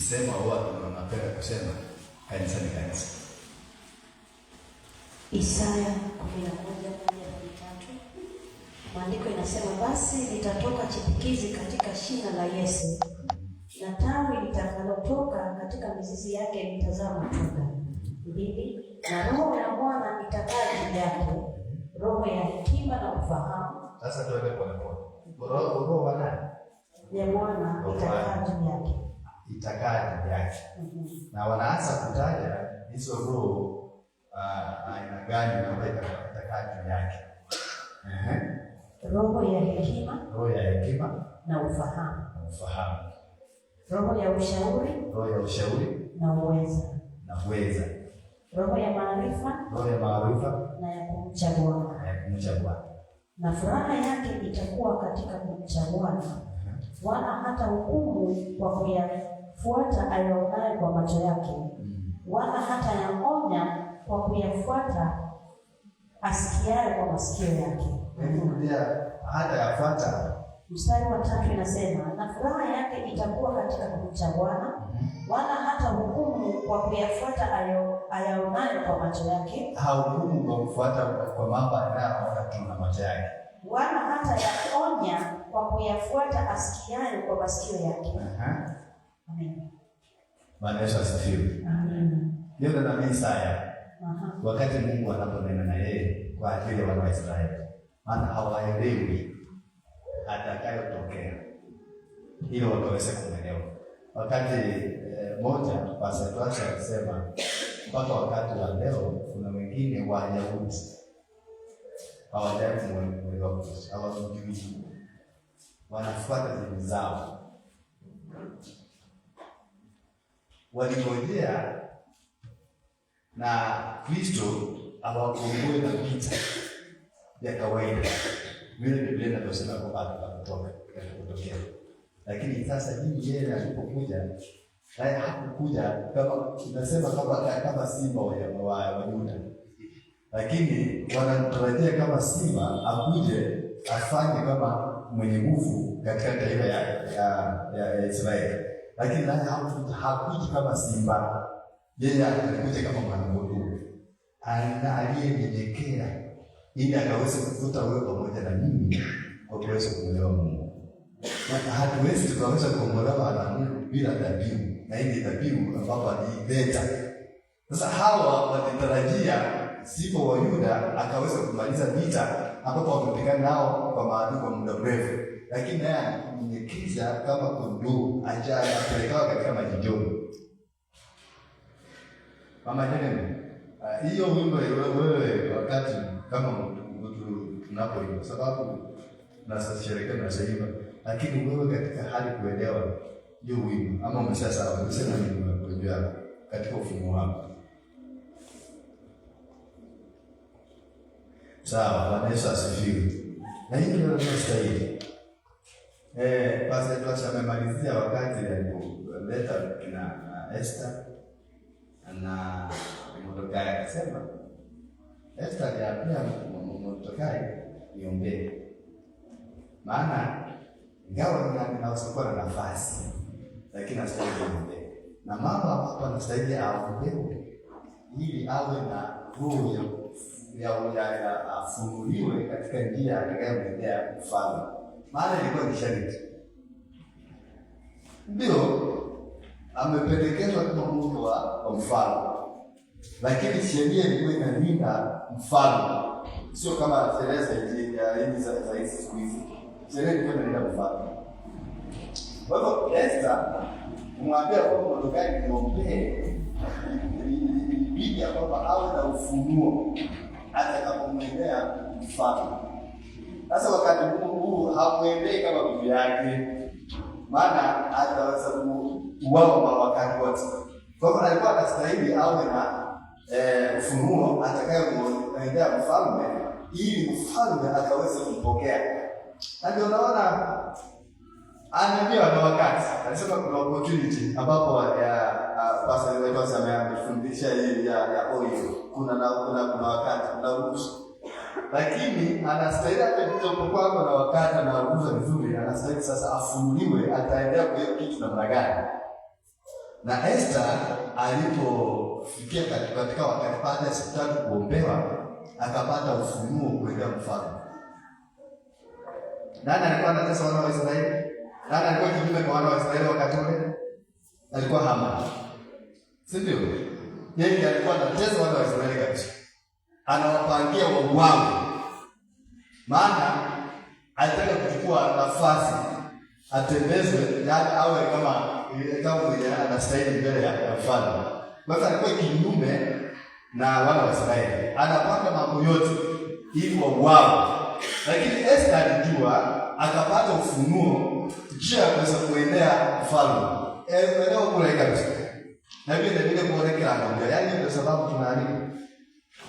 sema huwa tunapenda kusema kanisa ni kanisa. Isaya 11:1-3. Maandiko inasema, basi litatoka chipukizi katika shina la Yese, na tawi litakalotoka katika mizizi yake litazaa matunda. 2. Na roho ya Bwana itakaa juu yake, roho ya hekima na ufahamu. Sasa tuende pole pole. Roho wa nani? Ya Bwana itakaa juu yake. Itakaa juu yake. Na wanaanza kutaja hizo roho aina gani ambayo itakaa juu yake. Roho ya hekima. Roho ya hekima na ufahamu. Ufahamu. Roho ya ushauri. Roho ya ushauri na uweza. Na uweza. Roho ya maarifa. Roho ya maarifa na ya kumcha Bwana. Na ya kumcha Bwana. Na furaha yake itakuwa katika kumcha Bwana. Wala hata hukumu kwa kuyafuata ayaonayo kwa macho yake. Wala hata yaonya kwa kuyafuata asikiayo kwa masikio yake. Ndio hata yafuata. Mstari wa 3 inasema, na furaha yake itakuwa katika kumcha Bwana. Wala hata hukumu kwa kuyafuata ayaonayo kwa macho yake. Hukumu kwa kufuata kwa mambo yanayoona tu na macho yake. Wala hata yaonya kwa kuyafuata asikiayo kwa masikio yake. Amen. Bwana Yesu asifiwe. Amen. Ndio nabii Isaya. Wakati Mungu anaponena na yeye kwa ajili ya wana wa Israeli, maana hawaelewi atakayotokea ili wakaweze kuelewa. Wakati moja Pastor Twasha alisema mpaka wakati wa leo kuna wengine wa Yahudi hawajui mwelewa Kristo, hawamjui, wanafuata dini zao. Walingojea na Kristo awakomboe na vita ya kawaida, vile Biblia inasema kwamba atakutokea. Lakini sasa hii yeye alipokuja, naye hakukuja kama tunasema kama simba wa Yuda, lakini wanatarajia kama simba akuje afanye kama mwenye nguvu katika taifa ya Israeli. Lakini naye hakuja kama simba, yeye alikuja kama mwanakondoo aliyenyenyekea ili akaweze kufuta wewe pamoja na mimi kwa kuweza kumwelewa Mungu. Na hatuwezi tukaweza kumwelewa na Mungu bila dhabihu, na hii dhabihu ambapo aliileta. Sasa hawa walitarajia simba wa Yuda akaweza kumaliza vita ambapo wamepigana nao kwa maadui kwa muda mrefu, lakini naye alinyenyekea kama kondoo ajapelekwa katika majijoni. Mama Jenene, hiyo wimbo wewe wakati kama mtu tunapoimba, sababu tunasherehekea na shaiba, lakini wewe katika hali kuelewa hiyo wimbo ama umeshasahau, unasema nini kwa njia yako katika ufunuo wako? Sawa, Bwana Yesu asifiwe. Na hiyo ndio tunastahili. Pastor Twasha amemalizia wakati alipoleta kina Esther na Mordekai, akasema Esther aliambia Mordekai niombee, maana ingawa ninaokuwa na nafasi lakini nastahili niombee, na mama hapa anastahili aombewe ili awe na roho ya afunuliwe katika njia atakayomwendea mfalme, maana ilikuwa ni sharti. Ndio amependekezwa kama mtu wa mfalme, lakini sheria ilikuwa inalinda mfalme, sio kama sheria za hizi siku hizi. Sheria ilikuwa inalinda mfalme. Kwa hivyo Esther kumwambia kwa Mordekai niombee, ilibidi ya kwamba awe na ufunuo atakapomwendea mfalme. Sasa wakati huu hamwendei kama bibi yake, maana ataweza kuuawa wakati wote. Kwa hivyo alikuwa anastahili awe na ufunuo atakayemwendea mfalme ili mfalme akaweze kumpokea. Na ndio unaona anaambiwa na wakati anasema kuna opportunity ambapo Pastor wetu amefundisha hii ya oil, kuna wakati kuna ruhusa. lakini anastahili atakapokuwa hapo na wakati anaguza vizuri, anastahili sasa afunuliwe ataendelea kwa hiyo kitu namna gani. Na Esther alipofikia katika wakati baada ya siku 3 kuombewa, akapata ufunuo kuelekea mfalme. Nani alikuwa anatesa wana wa Israeli? Nani alikuwa kinyume kwa wana wa Israeli wakati ule? Alikuwa Haman. Si ndio? Yeye alikuwa anatesa wana wa Israeli kabisa. Anawapangia wauawe. Maana alitaka kuchukua nafasi atembezwe, yaani awe kama mwenye anastahili mbele ya mfalme. Basi alikuwa kinyume na wana wa Israeli. Anapanga mambo yote ili wauawe. Lakini Esther alijua, akapata ufunuo njia ya kuweza kuendea mfalme. Eneo kule kabisa. Na vile vile kuonekana anaongea. Yaani ndio sababu tunaharibu.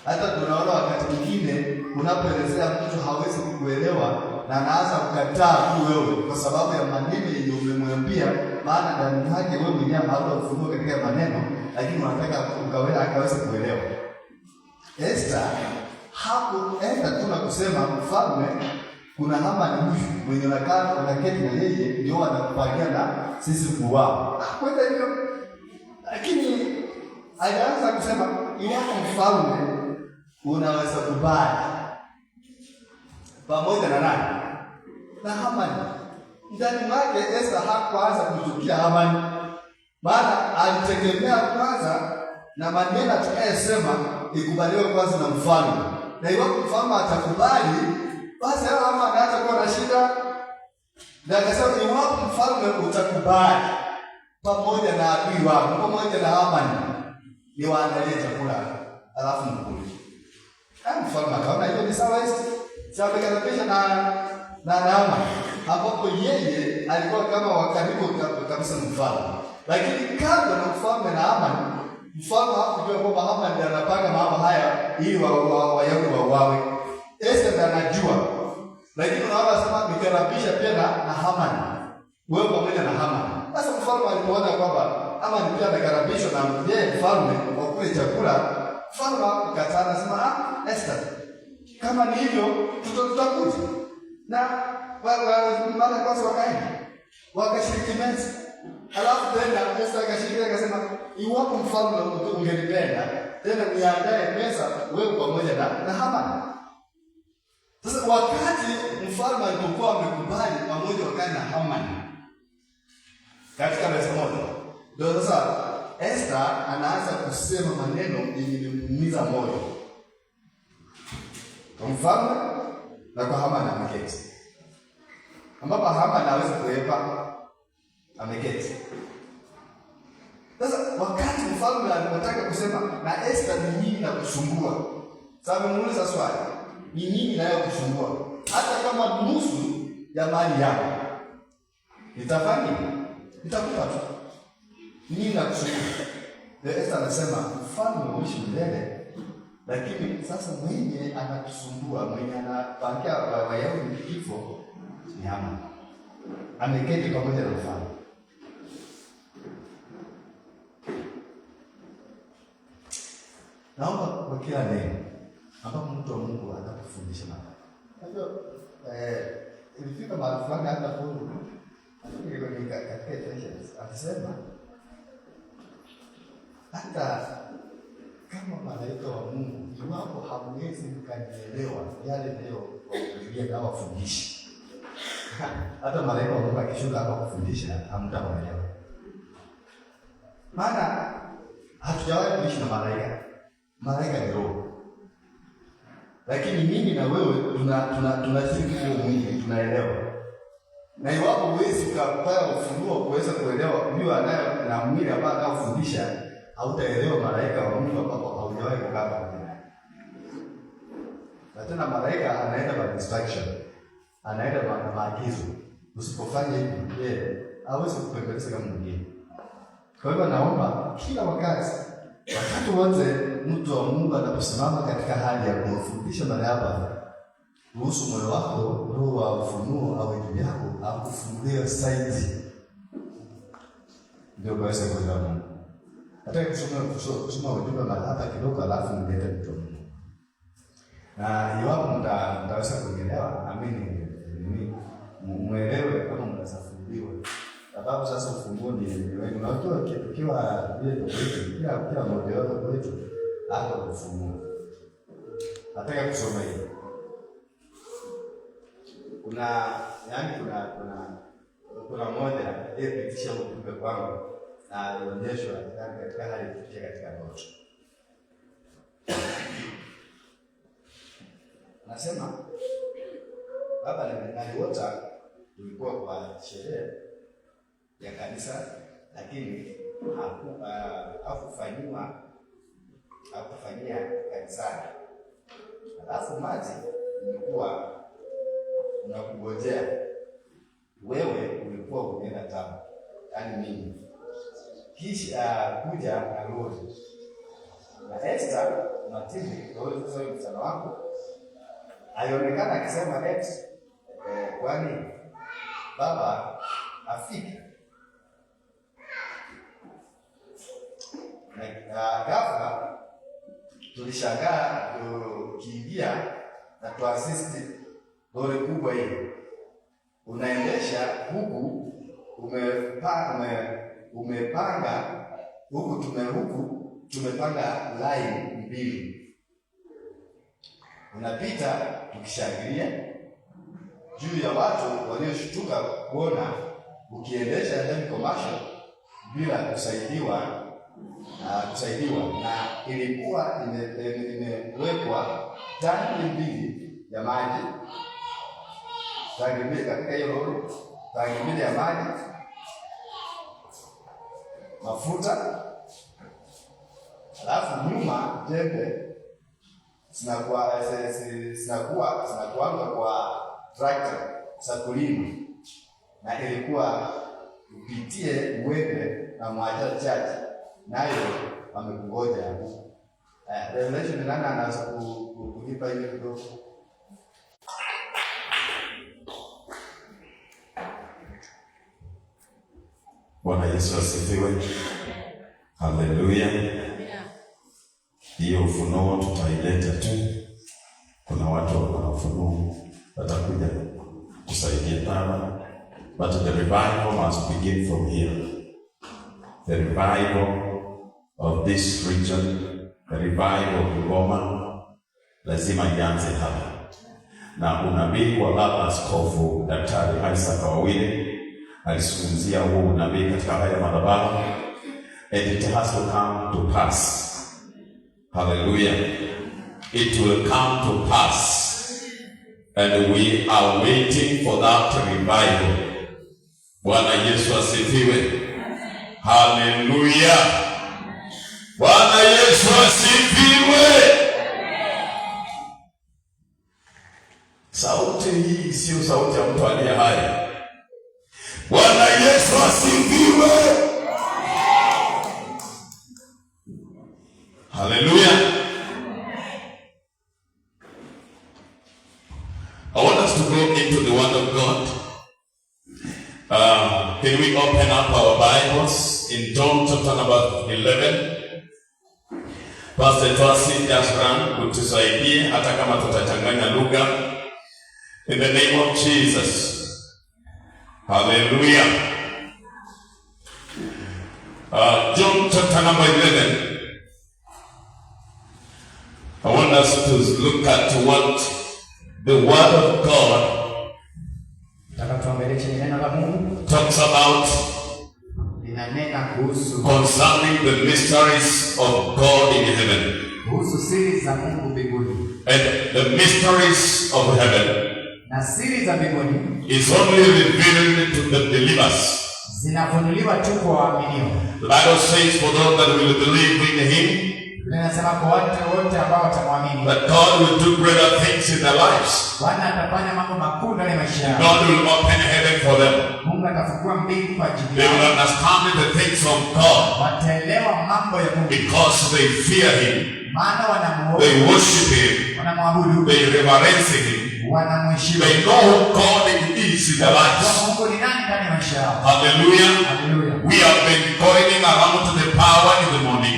Hata tunaona wakati mwingine unapoelezea mtu hawezi kukuelewa na anaanza kukataa tu wewe kwa sababu ya maneno yenye umemwambia, maana ndani yake wewe mwenyewe hauna ufunuo katika maneno, lakini unataka akaweza kuelewa. Esther hakuenda tu na kusema mfalme, kuna Haman huyu mwenye unaketi na yeye ndio anakupangia na sisi kuuawa. Kwenda hivyo. Lakini alianza kusema iwapo mfalme unaweza kubali pamoja na nani? Na Haman. Ndani mwake Esther hakuanza kuchukia Haman. Maana alitegemea kwanza na maneno atakayesema ikubaliwe kwanza na mfalme. Na iwapo mfalme atakubali, basi Haman hatakuwa na shida. Na akasema iwapo mfalme utakubali pamoja na adui wako, pamoja na Haman, ni waandalie chakula alafu mkule. Mfalme akaona hiyo ni sawa hizi. Sawa kabisa na Haman. Hapo yeye alikuwa kama wakaribu kabisa mfalme. Lakini kando na mfalme na Haman, mfalme hakujua kwamba Haman ndiye anapanga mambo haya ili Wayahudi wauawe. Esther ndiye anajua. Lakini unaona sema nikarabisha pia na Haman. Wewe pamoja na Haman. Sasa mfalme alipoona kwamba Haman pia amekarabishwa na yeye mfalme kwa kule chakula, mfalme akakataa, anasema Esther, kama ni hivyo tutakuja. Na mara kwanza wakaenda wakashiriki meza. Alafu tena Esther akashiriki akasema iwapo mfalme ungenipenda tena niandae meza wewe pamoja na Haman. Sasa wakati mfalme alipokuwa amekubali pamoja wakati na Haman katika meza moja, ndio sasa Esther anaanza kusema maneno yenye kumuumiza moyo kwa mfalme na kwa Haman ameketi. Ambapo Haman hawezi kuepa, ameketi. Sasa wakati mfalme alipotaka kusema na Esther ni nini na kusumbua, sababu muuliza swali, ni nini nayo kusumbua? Hata kama nusu ya mali yako nitafanya, nitakupa tu. Nini na kusumbua? Esther anasema mfalme uishi milele, lakini sasa mwenye anatusumbua, mwenye anapangia Wayahudi kifo ni Haman. Ameketi pamoja na mfalme. Naomba kwa kila neno ambapo mtu wa Mungu anakufundisha mambo. Hapo ilifika mahali fulani hata Paulo alikuwa katika Ephesians akisema hata kama malaika wa Mungu iwapo hamwezi mkanielewa yale leo wakulia kama wafundishi. Hata malaika wa Mungu akishuka hapa kufundisha hamtaelewa. Maana hatujawahi kuishi na malaika. Malaika ni roho. Lakini mimi na wewe tunashiriki kwa mwili, tunaelewa. Na iwapo huwezi kupata ufunuo kuweza kuelewa huyo anaye na mwili ambao anafundisha, hautaelewa malaika wa Mungu ambapo haujawahi kukaa pamoja naye. Na tena malaika anaenda by instruction. Anaenda kwa maagizo. Usipofanya hivi, yeye hawezi kupembeleza kama mwingine. Kwa hivyo naomba kila wakati wote mtu wa Mungu anaposimama katika hali ya kumfundisha mahali kuhusu moyo wako, roho wa ufunuo au juu yako, akufungulie zaidi. Ndio basi kwa Mungu. Hata kusoma ujumbe mahali hapa kidogo alafu nilete mtu. Na iwapo mtaweza kuelewa, amini muelewe kama mtasafuliwa. Sababu sasa ufunguo ni wewe. Unajua tukiwa vile tofauti, kila mmoja wao wetu hata ufunguo. Nataka kusoma hivi. Kuna mmoja aliyepitisha ujumbe kwangu na alionyeshwa katika hali katika ndoto. Nasema baba naliota tulikuwa kwa sherehe ya kanisa, lakini hakufanyia kanisani. Alafu maji ulikuwa unakungojea, wewe ulikuwa unaenda tamu, yaani mimi. Kisha kuja na lori na Esther Matindi, ndio sasa msana wangu alionekana akisema kwani baba afike. Na ghafla tulishangaa tukiingia na tuasisti lori kubwa hili. Unaendesha huku umepanga huku tumepanga line mbili. Unapita tukishangilia juu ya watu walioshtuka kuona ukiendesha ndani commercial bila kusaidiwa na ilikuwa imewekwa tanki mbili ya maji, tanki mbili katika hiyo lori, tanki mbili ya maji, mafuta, alafu nyuma jembe zinakuwa kwa tractor za kulima, na ilikuwa upitie uende na mwaja chache, nayo wamekungoja hapo. Revelation nani anaanza kunipa hiyo kidogo? Bwana Yesu asifiwe. Haleluya. Hiyo ufunuo tutaileta tu. Kuna watu wana ufunuo watakuja kusaidia sana. But the revival must begin from here. The revival of this region, the revival of Bungoma, lazima ianze hapa. Na unabii wa baba Askofu Daktari Isaac Wawile alizungumzia huo unabii katika haya madhabahu, and it has to come to pass. Hallelujah. It will come to pass, and we are waiting for that revival. Bwana Yesu asifiwe. Hallelujah. Bwana Yesu asifiwe. Sauti hii sio sauti ya mtu aliye hai. Bwana Yesu asifiwe. Hallelujah. I want us to go into the Word of God. Can we open up our Bibles in John chapter number 11? Pastor Twasi Jasran kutusaidie hata kama tutachanganya lugha. In the name of Jesus. Hallelujah. John chapter number 11. I want us to look at what the Word of God talks about concerning the mysteries of God in heaven. And the mysteries of heaven is only revealed to the believers. The Bible says for those that will believe in Him, that God will do greater things in their lives. God will open heaven for them. They will understand the things of God because they fear Him, they worship Him, they reverence Him, they know who God is in their lives. Hallelujah. We have been going around to the power in the morning.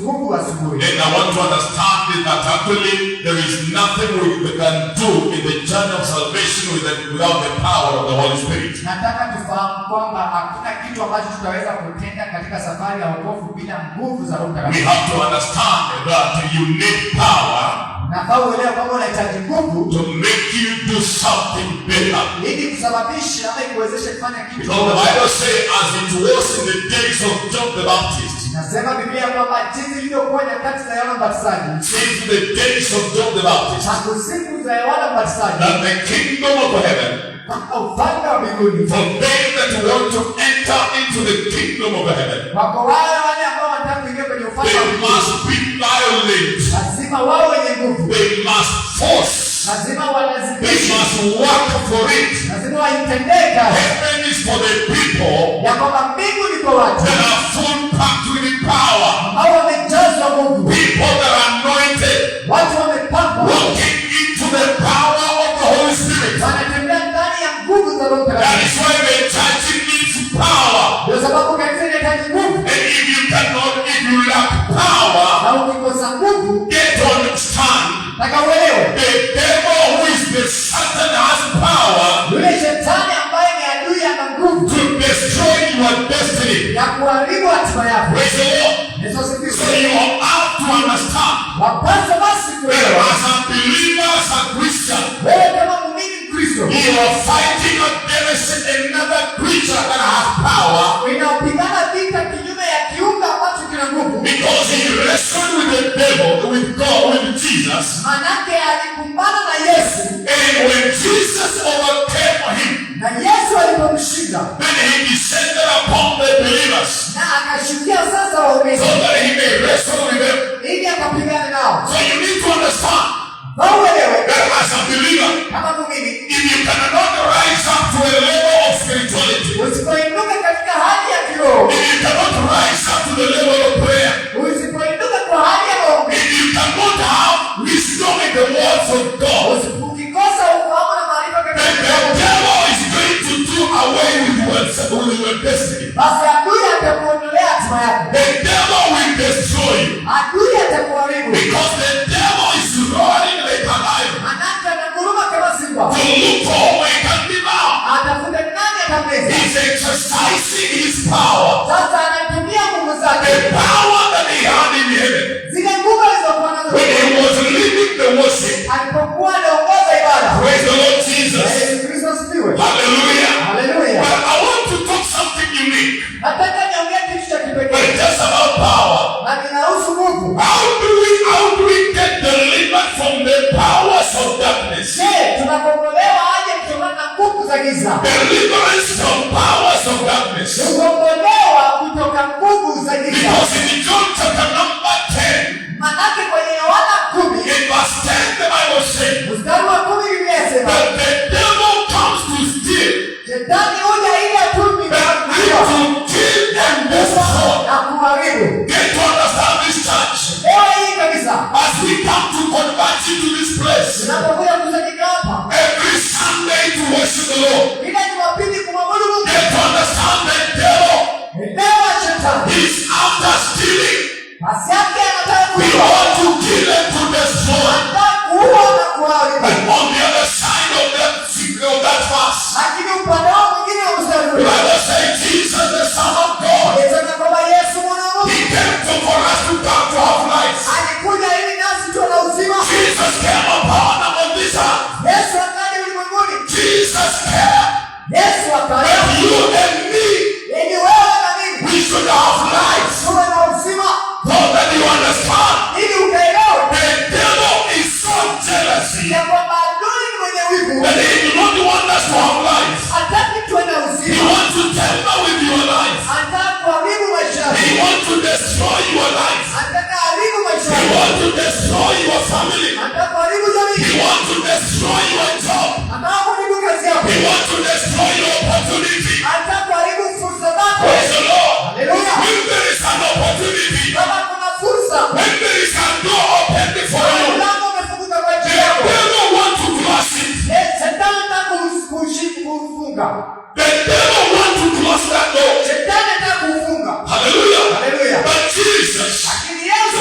nguvu asubuhi. And I want to understand that actually there is nothing we can do in the journey of salvation without the power of the Holy Spirit. Nataka tufahamu kwamba hakuna kitu ambacho tutaweza kutenda katika safari ya wokovu bila nguvu za Roho Mtakatifu. We have to understand that you need power na uelewa kwamba unahitaji nguvu to make you do something better. Ili kusababisha ama kuwezesha kufanya kitu. So the Bible says, as it was in the days of John the Baptist. Nasema Biblia kwamba jinsi ilivyokuwa nyakati za Yohana Mbatizaji. Since the days of John the Baptist. Tangu siku za Yohana Mbatizaji. That the kingdom of heaven. Ufalme wa mbinguni. For them that want to enter into the kingdom of heaven. Wako wale ambao wanataka kuingia kwenye ufalme wa mbinguni. They must be violent. Lazima wawe wenye nguvu. They must force. Lazima walazimishe. They must work for it. Lazima waitendee kazi. Heaven is for the people. Ya kwamba mbingu ni kwa watu. That are full packed with power. Ambao wamejazwa nguvu. People that are anointed. Watu wamepakwa. Walking into the power of the Holy Spirit. Wanatembea ndani ya nguvu za Roho Mtakatifu. That is why the church needs power. Ndio sababu kanisa linahitaji nguvu. And if you lack power, na ukikosa nguvu, get to understand. Nataka uelewe. The devil who is the Satan has power. Yule shetani ambaye ni adui ana nguvu. To destroy your destiny. Ya kuharibu hatima yako. Praise the Lord. So you have to understand. Wapaswa basi kuelewa. As a believer, as a Christian. Wewe kama muumini Mkristo. You are fighting against another creature that has power. Unapigana vita kinyume ya kiumbe ambacho kina nguvu. Because he wrestled with the devil, with God, with Jesus. Manake alikumbana na Yesu. And when Jesus overcame him. Na Yesu alipomshinda. Then he descended upon the believers. Na akashukia sasa waumini. So that he may wrestle with them. Ili akapigane nao. So you need to understand. Uelewe. That as a believer. Kama muumini. If you cannot rise up to a level of spirituality. Usipoinuka katika hali ya kiroho. If you cannot rise up to the level of prayer. Usipoinuka kwa hali ya maombi. If you cannot have wisdom in the words of God. Ukikosa ufahamu na maarifa katika then the devil is going to do away with your destiny. Basi adui atakuondolea hatima yako. The devil will destroy you. Adui atakuharibu. Because the devil is roaring like a lion. Manake ananguruma kama simba. To look for who he can devour. Atafuta nani atameza. He's exercising his power. Sasa anatumia nguvu zake. The power that he had in heaven. Zile nguvu alizokuwa nazo. When he was leading the worship. Alipokuwa anaongoza ibada. Praise the Lord Jesus. Yesu Kristo asifiwe. Hallelujah. Hallelujah. But I want to talk something unique. Nataka niongee kitu cha But kipekee. just about power. Na kinahusu nguvu. How do we get delivered from the powers of darkness? Je, tunakombolewa aje kutokana na nguvu za giza? Deliverance from powers of darkness. Tukombolewa kutoka nguvu za giza. Because in John chapter number 10. Manake kwenye Yohana 10. In verse 10 the Bible says. Mstari wa 10 Biblia inasema. That the devil comes to steal. Shetani huja ili atume to kill and destroy. na kuharibu. Get to understand this church. Leo hii kabisa. As we come to convert into this place. Tunapokuja kusanyika hapa. Every Sunday to worship the Lord. Kila Jumapili kumwabudu Mungu. Get to understand the devil. Leo shetani. He's after stealing. Basi yake anataka We kuua. want to kill and to destroy. Anataka kuua na kuharibu. And on the other side of that verse. Lakini upande wao mwingine wa mstari The ule. Bible says Jesus the Son of God. Inasema kwamba Yesu mwana wa Mungu. He came for us to come to have life. Alikuja ili nasi tuwe na uzima. Jesus came upon us on this earth. Yesu akaja ulimwenguni. Jesus came. Yesu akaja. And you and me. Ili wewe na mimi. We should have life. Tuwe na uzima. So that you understand. Ili ukaelewe. The devil is so jealous. Ya kwamba adui ni mwenye wivu. And he do not want us to have life. Hataki tuwe na He uzima. wants to tamper with your life. Anataka kuharibu maisha He yako. wants to destroy your life. Anataka haribu maisha He yako. wants to destroy your family. Anataka kuharibu jamii. He wants to destroy your job. Anataka kuharibu kazi yako. He wants to destroy your opportunity. Anataka kuharibu fursa zako. Praise the Lord. Hallelujah. When there is an opportunity, Kama kuna fursa. when there is a door open before you, Mlango umefunguka kwa the ajili yako. devil wants to close it. Shetani anataka kufunga. The devil wants to close that door. Shetani anataka kufunga. Hallelujah. Hallelujah. But Jesus, Lakini Yesu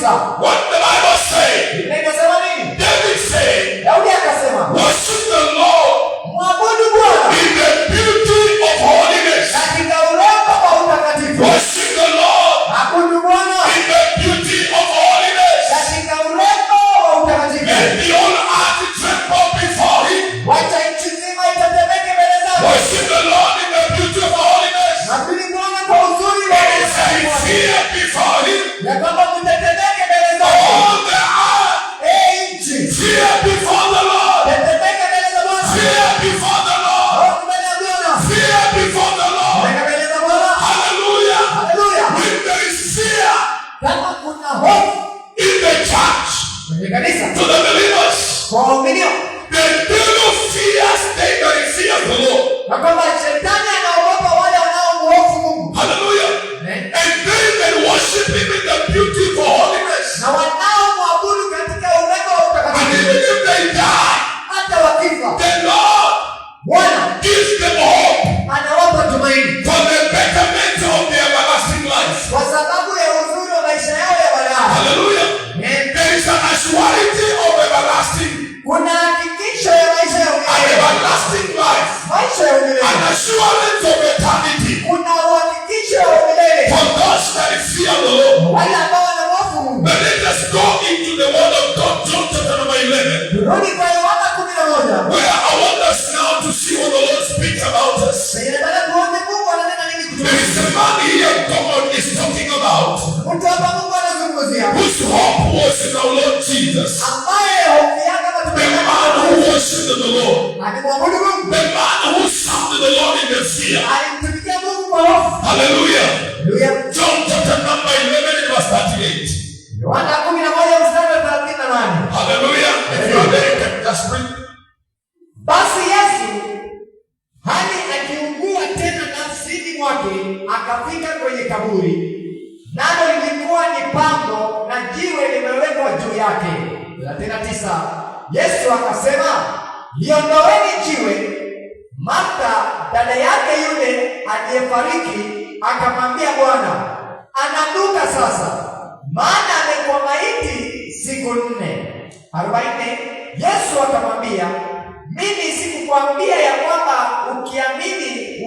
9. What the Bible says? Biblia inasema nini? David said, Daudi akasema, worship the Lord mwabudu Bwana in the beauty of holiness. katika urembo wa utakatifu. Worship the Lord Abudu Bwana in the beauty of holiness. katika urembo wa utakatifu. Let the whole earth tremble before him. Wacha nchi nzima itetemeke mbele zake. Worship the Lord in the beauty of holiness. Abudu Bwana kwa uzuri wa Let us say utakatifu. fear before him. Ya kwamba mtetemeke mbele zake. All the earth, Nchi fear before the Lord. tetemeke mbele za Bwana. Fear before the Lord. Hofu mbele ya Bwana. Fear before the Lord. Tetemeke mbele za Bwana. Hallelujah. Haleluya. When there is fear Kama kuna hofu in the church kwenye kanisa to the believers, kwa waaminio, the devil fears they that fear the Lord. na kwamba shetani anaogopa wale wanaomhofu Mungu. Hallelujah. And they that worship him in the beauty of holiness. Na wanaomwabudu katika urembo wa And utakatifu. even if they die, Hata wakifa, the Lord Bwana gives them hope anawapa tumaini for the betterment of their everlasting life. kwa sababu ya uzuri wa maisha yao ya baadaye. Hallelujah. There is an assurity of everlasting, Kuna hakikisho ya maisha ya an milele. everlasting life, Maisha ya an milele. assurance of eternity Kuna uhakikisho wa milele. for those that fear the Lord. Wale ambao wanamhofu Mungu. But let us go into the word of God, John chapter number 11, Turudi kwa Yohana 11. where I want us now to see what the Lord speaks about us. Nataka tuone Mungu ananena nini There kutuhusu. is a man here God is talking about, Mtu hapa Mungu anazungumzia. whose hope was in our Lord Jesus. Ambaye hofu yake kama The man who worshiped the Lord. alimwabudu Mungu. The man who served the Lord in the fear. Alimtumikia Mungu kwa hofu. Hallelujah. Haleluya. John chapter number 11 and verse 38. Yohana 11 mstari wa 38. Hallelujah. If you are there, you can just read. Basi Yesu hali akiugua tena nafsini mwake akafika kwenye kaburi, nalo lilikuwa ni pango na jiwe limewekwa juu yake. 39. Yesu akasema, liondoeni jiwe. Martha dada yake yule aliyefariki akamwambia Bwana, ananuka sasa, maana amekuwa maiti siku 4. 40. Yesu akamwambia, mimi sikukwambia ya kwamba ukiamini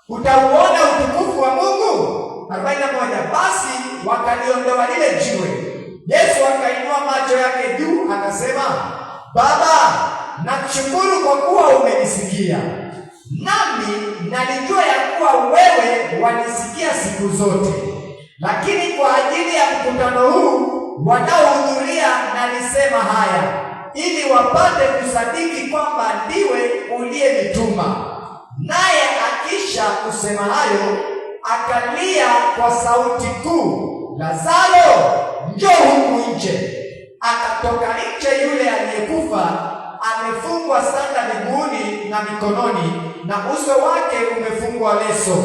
utauona utukufu wa Mungu? 41. Basi wakaliondoa lile jiwe. Yesu akainua macho yake juu akasema, Baba, nakushukuru kwa kuwa umenisikia. Nami nalijua ya kuwa wewe wanisikia siku zote. Lakini kwa ajili ya mkutano huu wanaohudhuria nalisema haya, ili wapate kusadiki kwamba ndiwe uliyenituma. Naye akisha kusema hayo, akalia kwa sauti kuu, Lazaro, njoo huku nje. Akatoka nje yule aliyekufa, amefungwa sanda miguuni na mikononi, na uso wake umefungwa leso.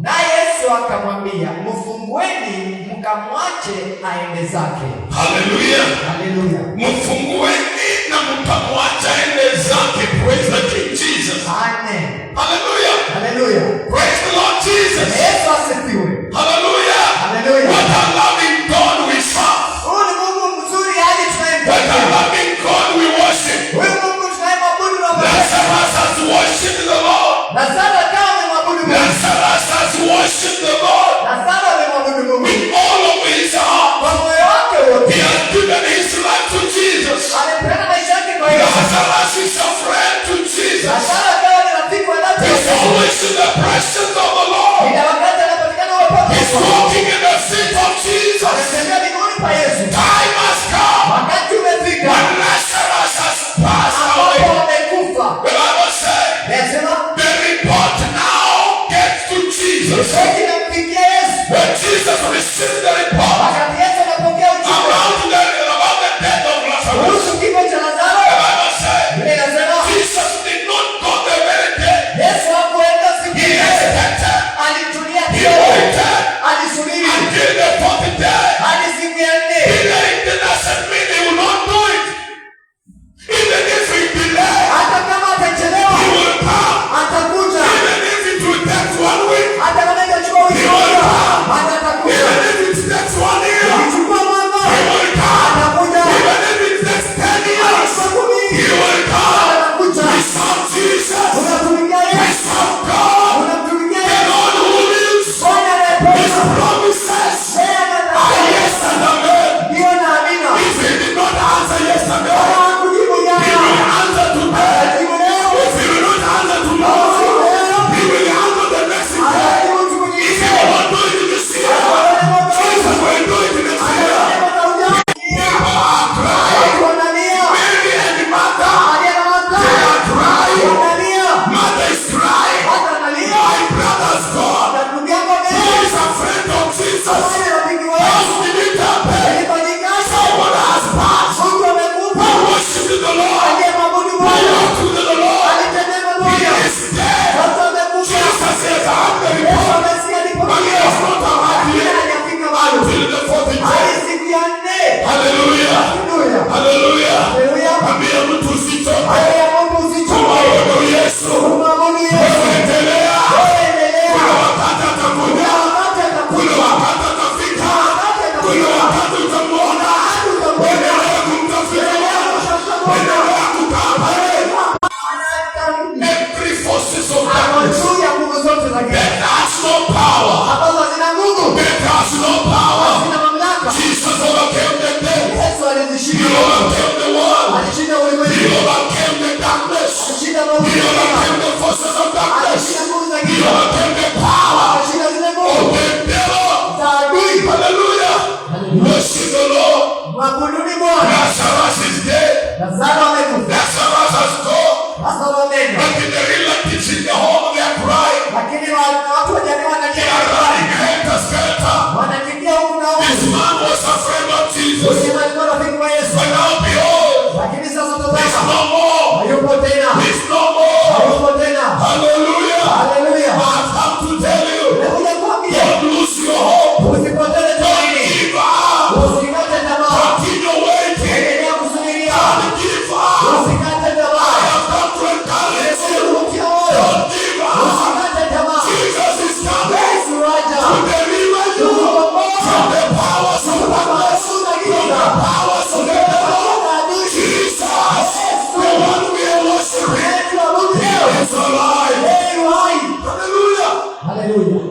Naye Yesu akamwambia, mfungueni mkamwache aende zake. Hallelujah. Haleluya. Mfungueni na mkamwacha aende zake. Praise the King Jesus. Amen. Hallelujah. Haleluya. Praise the Lord Jesus. Yesu asifiwe. Hallelujah. Hallelujah. What a loving God we serve. Huyu ni Mungu mzuri hadi What a tunayemtumikia. loving God we worship. Huyu Mungu tunayemwabudu na Lazarus has worshipped the Lord. Lazaro akawa amemwabudu Mungu. Lazarus has worshipped the Lord Lazaro amemwabudu Mungu. with all of his heart. Kwa moyo wake He wote. has given his life to Jesus. Alipeana maisha yake kwa Yesu. Lazarus is a friend to Jesus. Lazaro akawa ni rafiki wa dhati wa He's Yesu. always in the presence of the Lord. Ila wakati anapatikana wapo. He's Mwabuduni Bwana. Lazarus is dead. Lazaro amekufa. Lazarus has gone. Lazaro ameenda. But the relatives in the home, they are crying. Lakini watu wa jamii They are running helter skelter. wanakimbia huku na huku. This man was afraid of Jesus. Usema alikuwa rafiki wa Yesu. But now behold, Lakini sasa he's tazama. no more. Hayupo tena. He's no more. Hayupo tena. Hallelujah. Hallelujah. I've come to tell you, Nakuja kuambia. don't lose your hope. Usipoteze Don't tumaini. give up. Usikate tamaa. Continue waiting. Endelea kusubiria. Don't give up. Usikate I tamaa. have come to encourage you. Usiruhukie moyo. Don't give up. Usikate tamaa. Jesus is coming Yesu aja. to deliver you from the powers of darkness, from the powers of the devil. Jesus, the one we are worshiping, he is alive. Hallelujah. Hallelujah.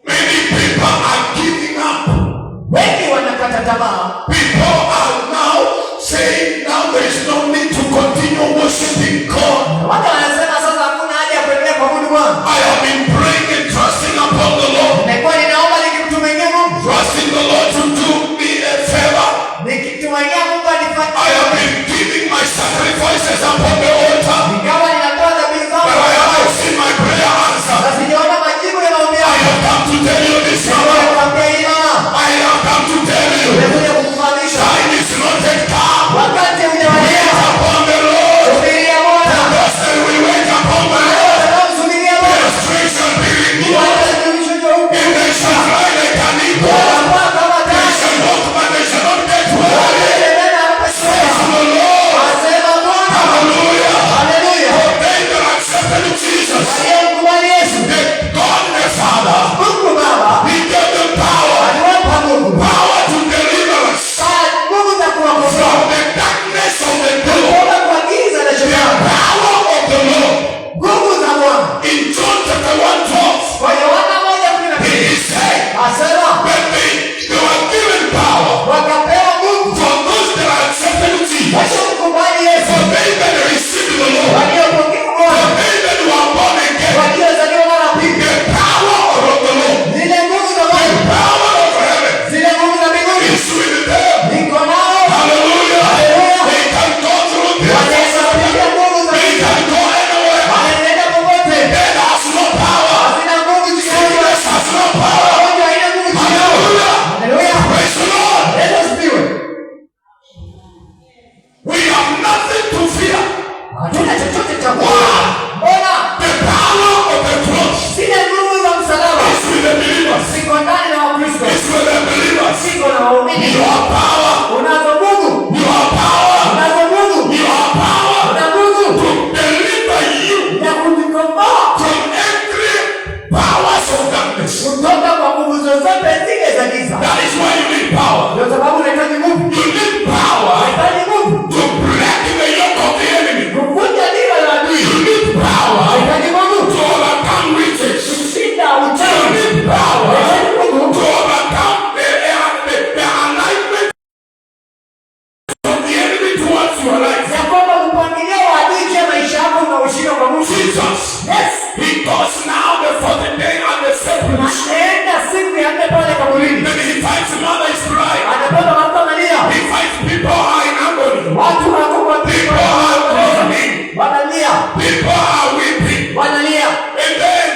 Many people are giving up. Wengi wanakata tamaa. People are now saying now there is no need to continue worshiping God. Watu wanasema sasa hakuna haja ya kuendelea kuabudu Bwana. I have been praying and trusting upon the Lord, Nimekuwa ninaomba nikimtumainia Mungu. trusting the Lord to do me a favor. Nikimtumainia Mungu I anifanyie. have been giving my sacrifices upon the altar, Ingawa ninatoa dhabihu zangu. but I have not seen my prayer answered. Na sijaona majibu ya maombi I yangu. have come to tell you this Nimekuja hour. kukwambia hii mama. I have come to tell you, Nimekuja kukufahamisha. time is not yet come. Wakati hujawadia. Wait upon the Lord. Subiria Bwana. Thus they will wait upon the Lord. Wanaomsubiria Bwana. Their strength shall be renewed. Watasimamishwa jeupe. And they shall fly like an eagle. Watakuwa kama They tai. shall walk, but they shall not get weary. Watatembea na hawatashiba. Praise the Lord. Asema Bwana. Hallelujah. Hallelujah. For they that accepted Jesus, Aliyemkubali Yesu. God the Father, Mungu Baba He gave them power, aliwapa Mungu power to deliver us nguvu za kuwakomboa from the darkness of the devil. kutoka kwa giza na The shetani. power of the Lord. Nguvu za Bwana. In John chapter 1:12, Kwa Yohana 1:12 He said, asema when they were given power, wakapewa nguvu for those that are accepted Jesus, waliomkubali Yesu, for they that received the Lord, waliopokea for Bwana, they that were born again, waliozaliwa mara pili. the power of the Lord, Zile nguvu za the Mungu, power of heaven zile nguvu za mbinguni is with them. niko nao. Hallelujah. Hallelujah. They can go through this. Wanaweza kupitia nguvu za They Mungu. can go anywhere. Wanaenda popote. Death has no power. Hazina nguvu juu yao. Sickness has no power. Magonjwa haina nguvu juu yao. Hallelujah. Hallelujah. Praise the Lord. Let us be with. We have nothing to fear. Hatuna chochote cha kuogopa. Mbona The power of the cross zile nguvu za msalaba is with the believers. ziko ndani na Wakristo, It's with the believers. ziko na waumini. You have power. Unazo nguvu, You have power. unazo nguvu, You have power una nguvu to deliver you ya kujikomboa from every powers of darkness. kutoka kwa nguvu zozote zile za giza. That is why you need power. Ndio sababu unahitaji nguvu, You need power unahitaji nguvu to break the yoke of the enemy. kuvunja dira la adui, You need power unahitaji nguvu to overcome riches. kushinda You uchawi, need power unahitaji nguvu to overcome the alignment of the enemy towards your life. ya kwamba mpangilio wa adui juu ya maisha yako unaushinda kwa nguvu. Jesus, Yes. He goes now the 4th day and the 7th. Anaenda siku ya nne pale kaburini, Then He finds mother is crying. anapata watu wanalia, He finds people are in agony. watu wanakuwa People are mourning. wanalia, People are weeping. wanalia. And then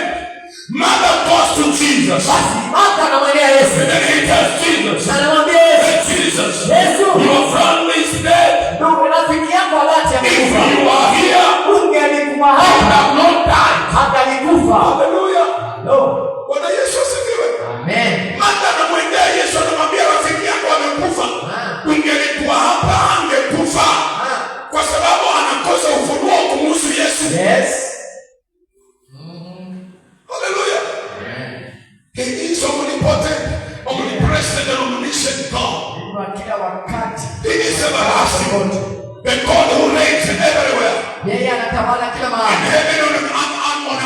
mother goes to Jesus. Basi Martha anamwendea Yesu, And then he tells Jesus, na anamwambia Yesu, "Hey, Jesus, Yesu, your friend is dead. ndugu rafiki yako Alati If amekufa. you are here, Ungelikuwa I hapa have not died." angalikufa. Hallelujah. No. Bwana Yesu asifiwe. Amen. Martha anamwendea Yesu, anamwambia rafiki yako amekufa. Ungelikuwa hapa angekufa. Kwa sababu anakosa ufunuo kumhusu Yesu. Yes. Hallelujah. He is omnipotent, omnipresent, and omniscient God. Kwa kila wakati. He is everlasting. The God who reigns everywhere. Yeye anatawala kila In mahali. heaven and on earth.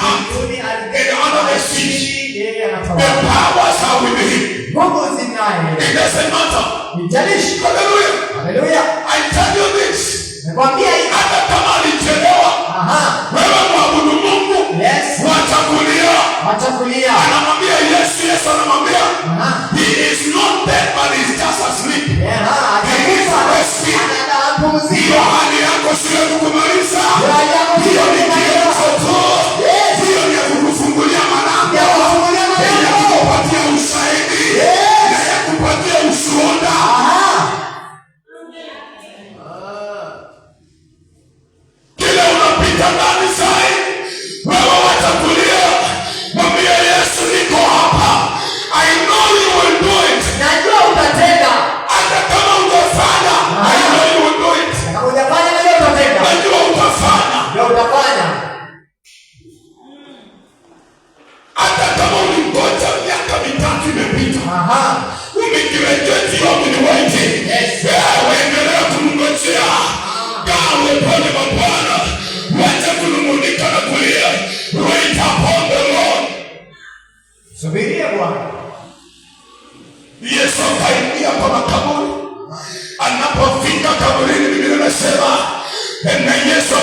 Mbinguni, ardhini, And under the chini, seas. yeye The anatawala. powers are with him. Nguvu zinaye. It doesn't matter. Nijalishi. Hallelujah. Haleluya. I tell you this. Nakwambia hivi. Hata kama alichelewa, Aha. wewe mwabudu Mungu, Yes. wachakulia. Wachakulia. Anamwambia Yesu, Yesu anamwambia, Aha. He is not dead, but he's just asleep. Anapumzika. Hali yako sio kukumaliza. Hiyo ni kitu tu. Hiyo ni kukufungulia malango. Ya kukupatia ushahidi. Ya kukupatia ushuhuda. Kile unapita ndani sai, wewe watakulia. Mwambie Yesu niko hapa. I know you will do it. Najua utatenda. Hata kama utafanya, I know you will do it. Kama utafanya najua utatenda. Najua utafanya. Ndio utafanya. Hata kama ulingoja miaka 3 imepita. Umegraduate hiyo university. Endelea kumngojea. Gawe pole Bwana. Wacha kunung'unika na kulia. Wait upon the Lord. Subiria Bwana. Yesu akaingia kwa makaburi. Anapofika kaburini, Biblia inasema na Yesu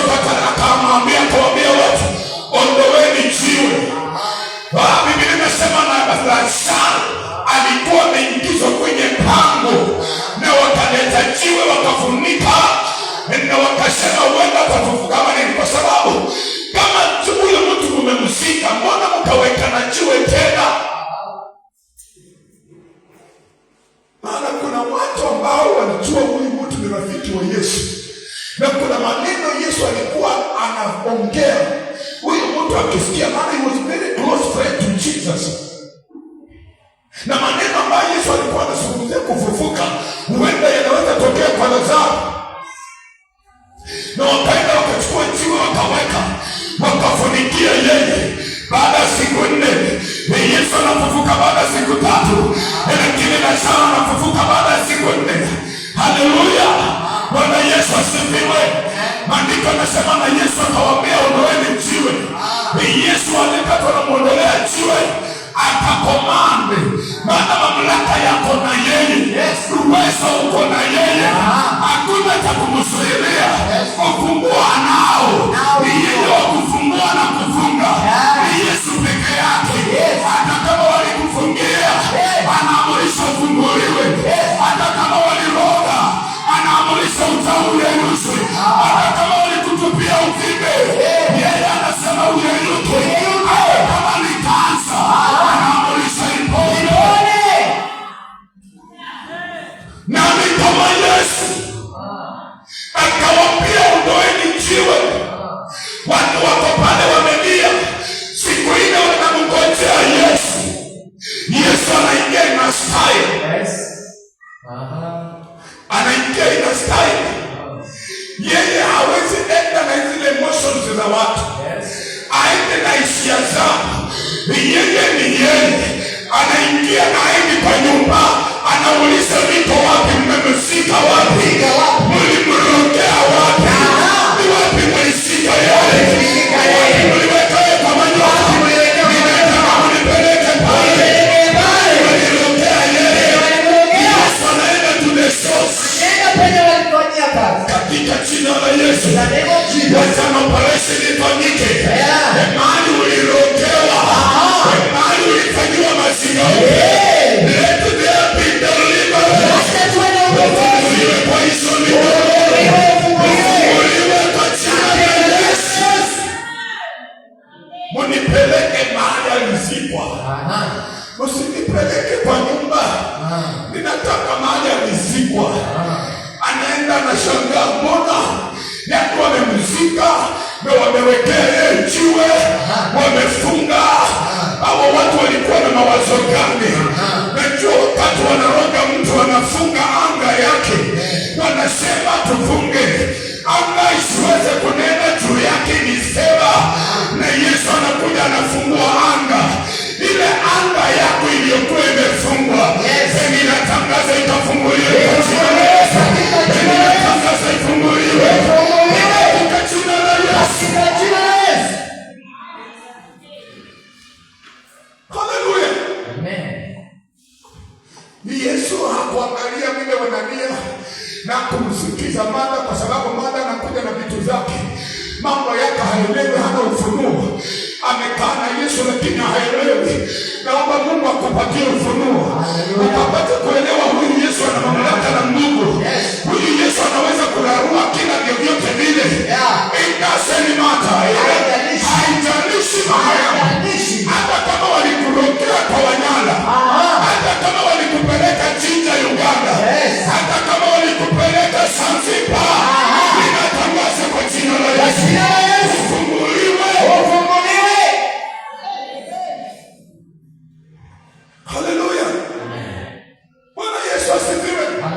akamwambia watu, ondoweni jiwe. Biblia inasema na Lazaro alikuwa ameingizwa kwenye pango, na wakaleta jiwe wakafunika, na wakasema huenda atafufuka nini, kwa sababu kama huyo mtu mmemzika, mbona mkaweka na jiwe tena? Maana kuna watu ambao walijua huyu mtu ni rafiki wa Yesu, na kuna maneno Yesu alikuwa anaongea huyu mtu akisikia, maana he was very close friend to Jesus, na maneno ambayo Yesu alikuwa anazungumzia kufufuka huenda yanaweza tokea kwa Lazaro. Na wakaenda wakachukua jiwe wakaweka, wakafunikia yeye. Baada ya siku 4 Yesu anafufuka, baada ya siku 3 lakini Lazaro anafufuka baada ya siku 4. Haleluya, Bwana Yesu asifiwe. Maandiko yanasema na Yesu akawaambia ondoeni jiwe. Yesu alikatwa na muondolea jiwe, akakomande, maana mamlaka yako na yeye, uwezo uko na yeye, hakuna cha kumzuilia. Kufungua nao ni yeye, wa kufungua na kufunga ni Yesu peke yake. Hata kama walikufungia, anaamurisha ufunguliwe. Hata kama waliroga, anaamurisha utauyeyushwe. Hata kama walikutupia uvimbe, yeye anasema uyeyuke. Hata kama ni kansa, anaamurisha ipone. Nami kama Yesu akawaambia ondoeni jiwe. Watu wako pale wamelia siku 4 wanamngojea Yesu. Yesu anaingia ina style. Anaingia ina style. Yeye hawezi enda na zile emotions za watu. Aende na hisia zao. Yeye ni yeye. Anaingia na aende kwa nyumba. Anauliza niko wapi, mmemsika wapi? Mlimrogea wapi? Ni wapi mlisika yeye? Mliweka yeye kwa manyoya. Ninataka mnipeleke pale. Mlirogea yeye. Yesu anaenda to the source. Katika jina la Yesu. Wacha operation ifanyike. Mahali ulirogewa, mahali ulifanyiwa mazingira, let there be deliverance. Uliwe kwa hizo niko, uliwe kwa jina la Yesu. Munipeleke mahali alizikwa. Usinipeleke kwa nyumba. Ninataka mahali alizikwa. Anaenda anashangaa, mbona yatu wamemzika na wamewekea yeye jiwe, wamefunga. Hawa watu walikuwa na mawazo gani? Najua wakati wanaroga mtu wanafunga anga yake, wanasema tufunge anga isiweze kunena juu yake nisema, na Yesu anakuja anafungua anga. Ile anga yako iliyokuwa imefungwa, ninatangaza itafunguliwe kwa jina la Yesu. Ninatangaza ifunguliwe kwa jina la Yesu. Haleluya. Yesu hakuangalia vile wanalia na kumsikiza Martha, kwa sababu Martha anakuja na vitu zake, mambo yake haelewi, hana ufunuo. Amekaa na Yesu lakini haelewi. Naomba Mungu akupatie ufunuo, ukapate kuelewa huyu Yesu ana mamlaka.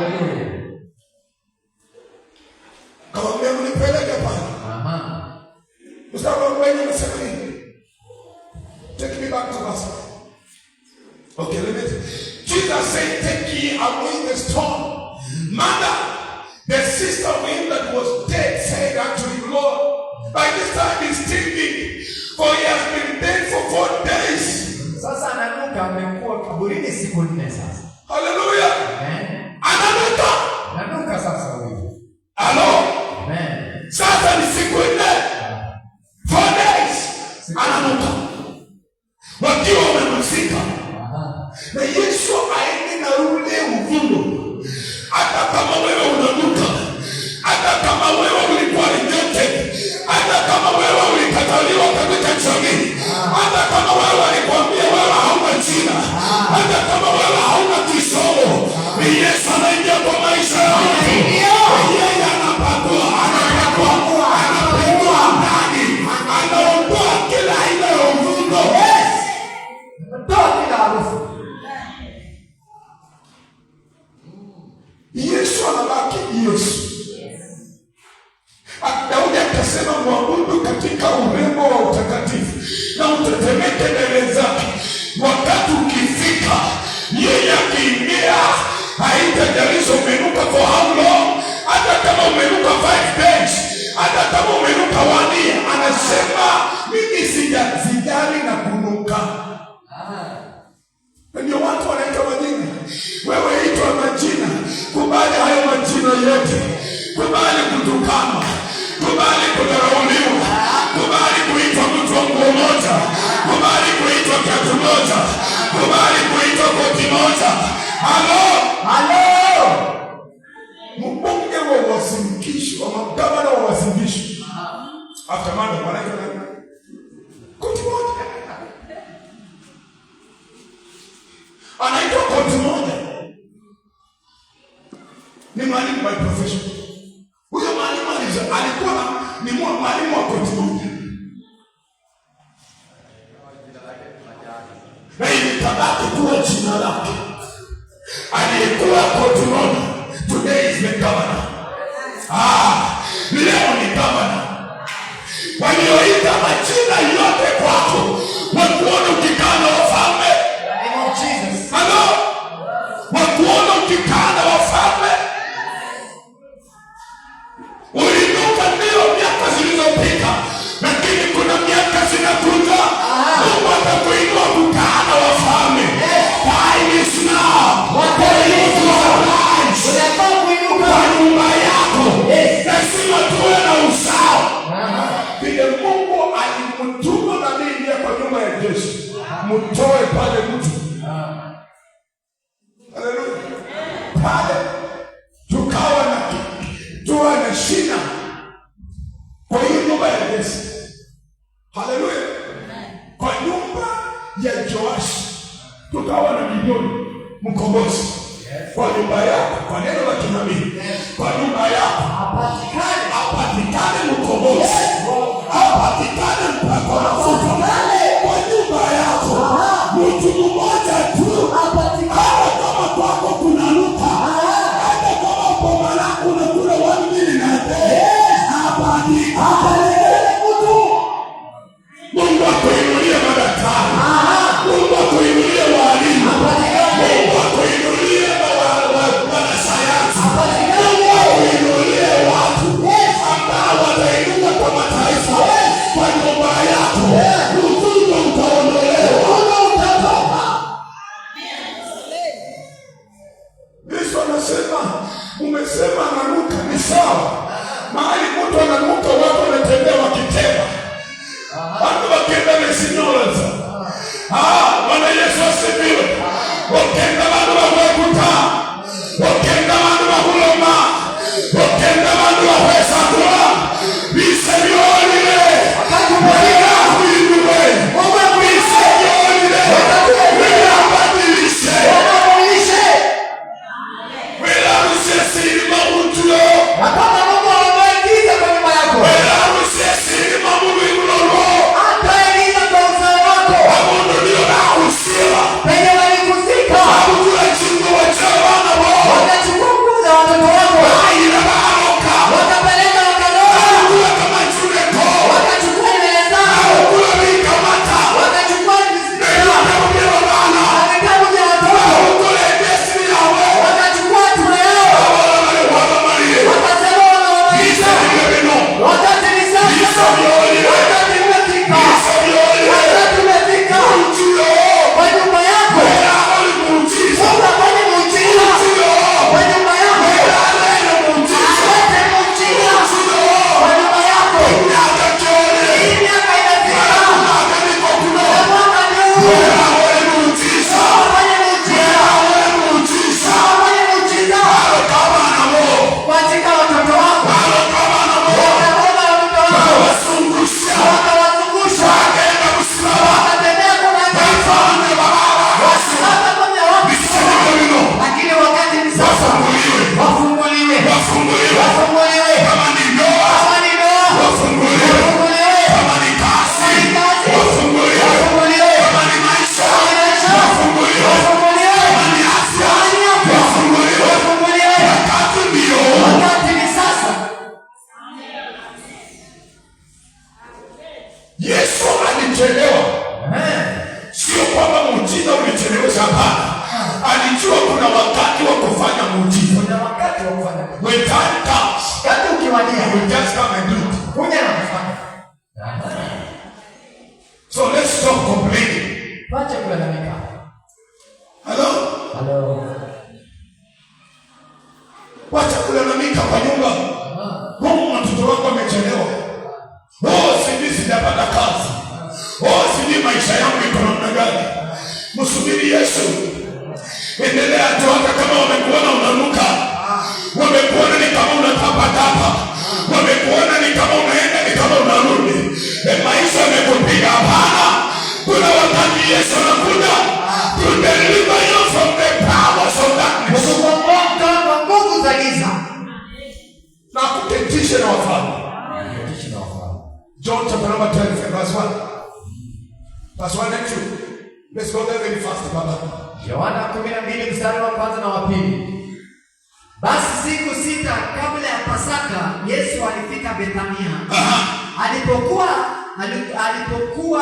Haleluya. Kama mnipeleke pale. Mstari wa 40 unasema nini? Take me back to verse. Okay, let me. Jesus said, take ye away the stone. Mother, the sister of him that was dead said unto him, Lord, by this time he's thinking, for he has been dead for 4 days. Sasa ananuka, amekuwa kaburini siku 4 sasa. Hallelujah. Amen. Ananuka sasa huyu. Hello. Amen. Sasa ni siku 4 days. Ananuka. Wakiwa wamemzika. Na Yesu aende na ule uvundo. Hata kama wewe unanuka, hata kama wewe ulikuwa rejected, hata kama wewe ulikataliwa katika jamii, hata kama wewe alikwambia wewe hauna jina, hata kama wewe hauna kisomo, Yesu anaingia kwa maisha yako. Yeye anapakua ndani, anaondoa kila aina ya uvundo. Ndio kila harufu. Yesu anabaki Yesu. Daudi akasema mwabudu katika urembo wa utakatifu na utetemeke mbele zake. Wakati ukifika, yeye akiingia, haitajalisha umenuka for how long. Hata kama umenuka 5 days, hata kama umenuka 1 year, anasema mimi sijali na kunuka. Ndio watu wanaitwa majina. Wewe itwa majina, kubali hayo majina yote. Kubali kutukanwa, kubali kudharauliwa, kubali kuitwa mtu wa nguo moja, kubali kuitwa kiatu moja, kubali kuitwa koti moja. Halo. Mbunge wa wasingisho, wa magavana wa wasingisho. After manda wanaitwa nani? Koti moja. Anaitwa koti moja. Ni mwalimu by profession. Huyo mwalimu alikuwa ni mwalimu wa koti moja. Na ilitabaki kuwa jina lake. Aliyekuwa koti moja. Today is the governor. Leo ni governor. Walioita majina yote kwako, wakuona ukikaa na wafalme. Hello? Wakuona ukikaa na wafalme. Ulinuka ndio miaka zilizopita, lakini kuna miaka zinakuja. Mungu atakuinua kukaa na wafalme. Time is now. Kwa nyumba yako lazima tuwe na usawa. Vile Mungu alimtuma nabii kwa nyumba ya Yesu, mtoe pale mtu. Haleluya. Pale tukawa na shina kwa hiyo nyumba ya Yesu. Haleluya. Kwa nyumba ya Joashi tukawa na Gideoni mkombozi. Kwa nyumba yako, kwa neno la kinabii, kwa nyumba yako apatikane mkombozi, apatikane mpako mafuta. Kwa nyumba yako mtu mmoja tu, hata kama kwako kunanuka, hata kama kwa malako unakula 1 million a day, apatikane mtu. Mungu akuinulie madaktari, Mungu akuinulie walimu, Mungu akuinulie wanasayansi, Mungu akuinulie watu ambao watainuka kwa mataifa. Kwa nyumba yako ufungo utaondolewa. Yesu anasema, umesema ananuka, ni sawa. Mahali mtu ananuka, watu wanatembea wakitema, watu wakienda mesinyoza. Bwana Yesu asifiwe. Wakenda watu wakwekuta, wakenda watu wakuloma, wakenda watu wakwesakula. Bisenyolile wila huinuwe, bisenyolile wila badilishe, wila usesirima utuyo, wila usesirima mubimulolo, wamundu niyo na usila, wabukula chingu wachawana wo, ukiwadia. will just come and do it. Kuja na kufanya. So let's stop complaining. Wacha kulalamika. Hello? Hello. Wacha kulalamika kwa nyumba. Watoto wako wamechelewa. Sijui sijapata kazi. Sijui maisha yangu iko namna gani. Msubiri Yesu. Endelea tu, hata kama wamekuona unanuka, wamekuona ni kama unatapatapa, wamekuona ni kama unaenda ni kama unarudi, maisha yamekupiga. Hapana, kuna wakati Yesu anakuja to deliver you from the powers of darkness, kukukomboa nguvu za giza na kuketisha na wafalme. John chapter number 12 verse 1. Verse 1 and 2. Let's go there very fast, Baba. Yohana 12 mstari wa kwanza na wa pili. Basi siku 6 kabla ya Pasaka Yesu alifika Bethania. Alipokuwa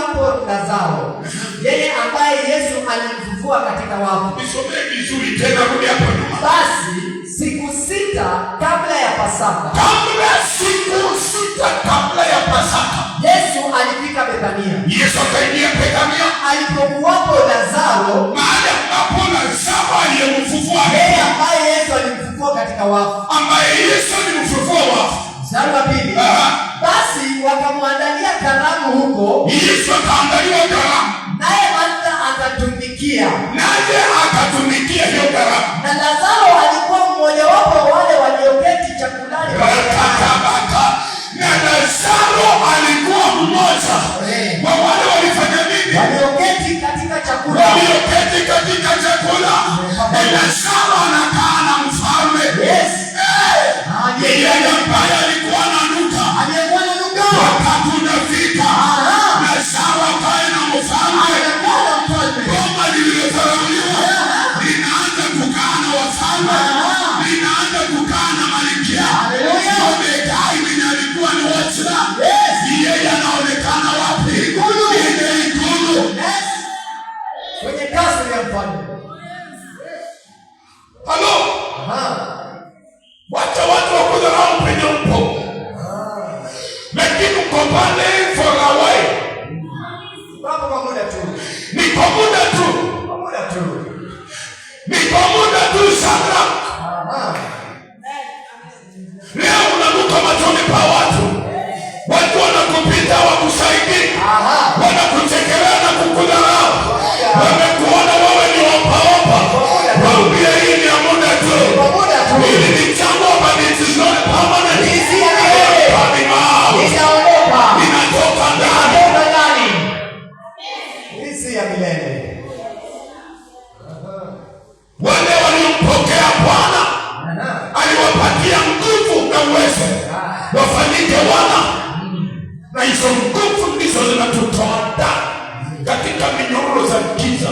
hapo Lazaro, yeye ambaye Yesu alimfufua katika wafu. Nisomee vizuri tena, rudi hapo nyuma. Basi siku 6 kabla ya Pasaka. Siku 6 kabla ya Pasaka. Yesu alifika Bethania. Yesu akaingia Bethania. Alipokuwapo Lazaro, mahali ambapo Lazaro aliyemfufua, yeye ambaye Yesu alimfufua katika wafu. Ambaye Yesu alimfufua wafu. Mstari wa pili. Basi wakamwandalia karamu huko. Yesu akaandaliwa karamu. Naye Martha akatumikia. Hiyo karamu. Na Lazaro alikuwa mmoja wapo wale walioketi chakulani. Na Lazaro alikuwa mmoja wa wale walifanya nini? Walioketi katika chakula. Lazaro anakaa na mfalme. Yes. Yeye ambaye alikuwa ananuka. Wakati unafika, Lazaro akae na mfalme. Boma lililodharauliwa linaanza kukaa na wafalme, linaanza kukaa na malkia. Mordekai mwenye alikuwa ni Wachra, yeye anaonekana wapi? Ikulu. Kwenye kasri ya mfalme. Halo? Wacha watu wakudharau penye upo. Lakini uko pale for a while. Kwa muda tu. Ni kwa muda tu sana. Leo unanuka machoni pa watu. Watu wanakupita wakusaidii. Wanakuchekelea na kukudharau. Wamekuona wewe ni omba. Waambie hii ni ya muda tu. Hili ni jambo but it is not permanent. Inatoka ndani. Isi ya milele. Wale waliompokea Bwana aliwapatia nguvu na uwezo wafanyike wana, na hizo nguvu ndizo zinatutoa ndani katika minyororo za giza.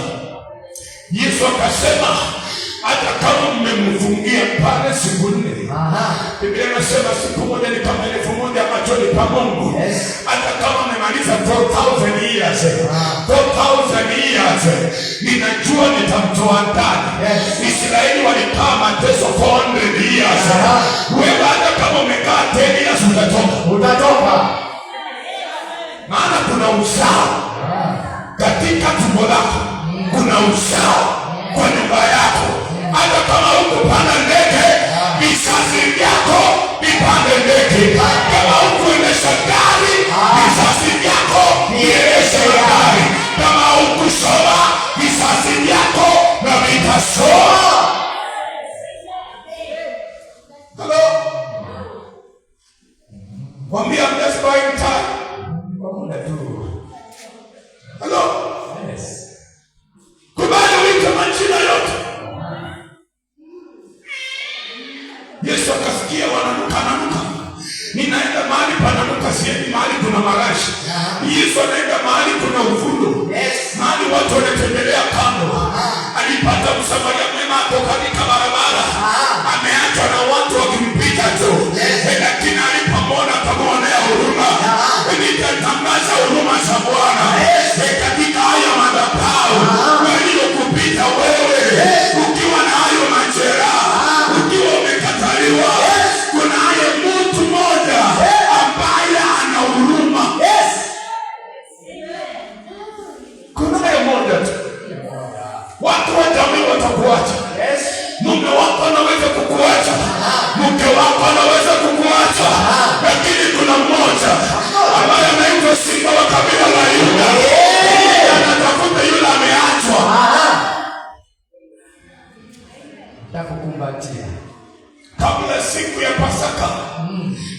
Yesu akasema hata kama mmemfungia pale siku 4, Biblia inasema siku moja ni kama 1000 machoni pa Mungu. Hata kama mmemaliza 4000 years, 4000 years, ninajua nitamtoa ndani. Israeli walikaa mateso 400 years. Wewe hata kama umekaa 10 years utatoka. Maana kuna uzao katika tumbo lako, kuna uzao kwa nyumba yako. Hata kama ukupanda ndege, vizazi vyako vipande ndege. Kama ukuendesha gari, vizazi vyako viendeshe gari. Kama ukusoma, vizazi vyako na vitasoma. Hello? Mwambia I'm just buying time. Hello? Kubali wito majina yote. Yesu akasikia wananuka. Ninaenda mahali pananuka, siendi mahali kuna marashi. Yesu anaenda mahali kuna uvundo. Mahali watu wanatembelea kando. Alipata Msamaria mwema hapo katika barabara. Ameachwa na watu wakimpita tu. Lakini alipomwona akamwonea huruma. Nitatangaza huruma za Bwana katika haya madhabahu waliyokupita wewe, ukiwa na hayo majeraha, ukiwa umekataliwa. Kuna hayo mtu mmoja kabla siku ya Pasaka,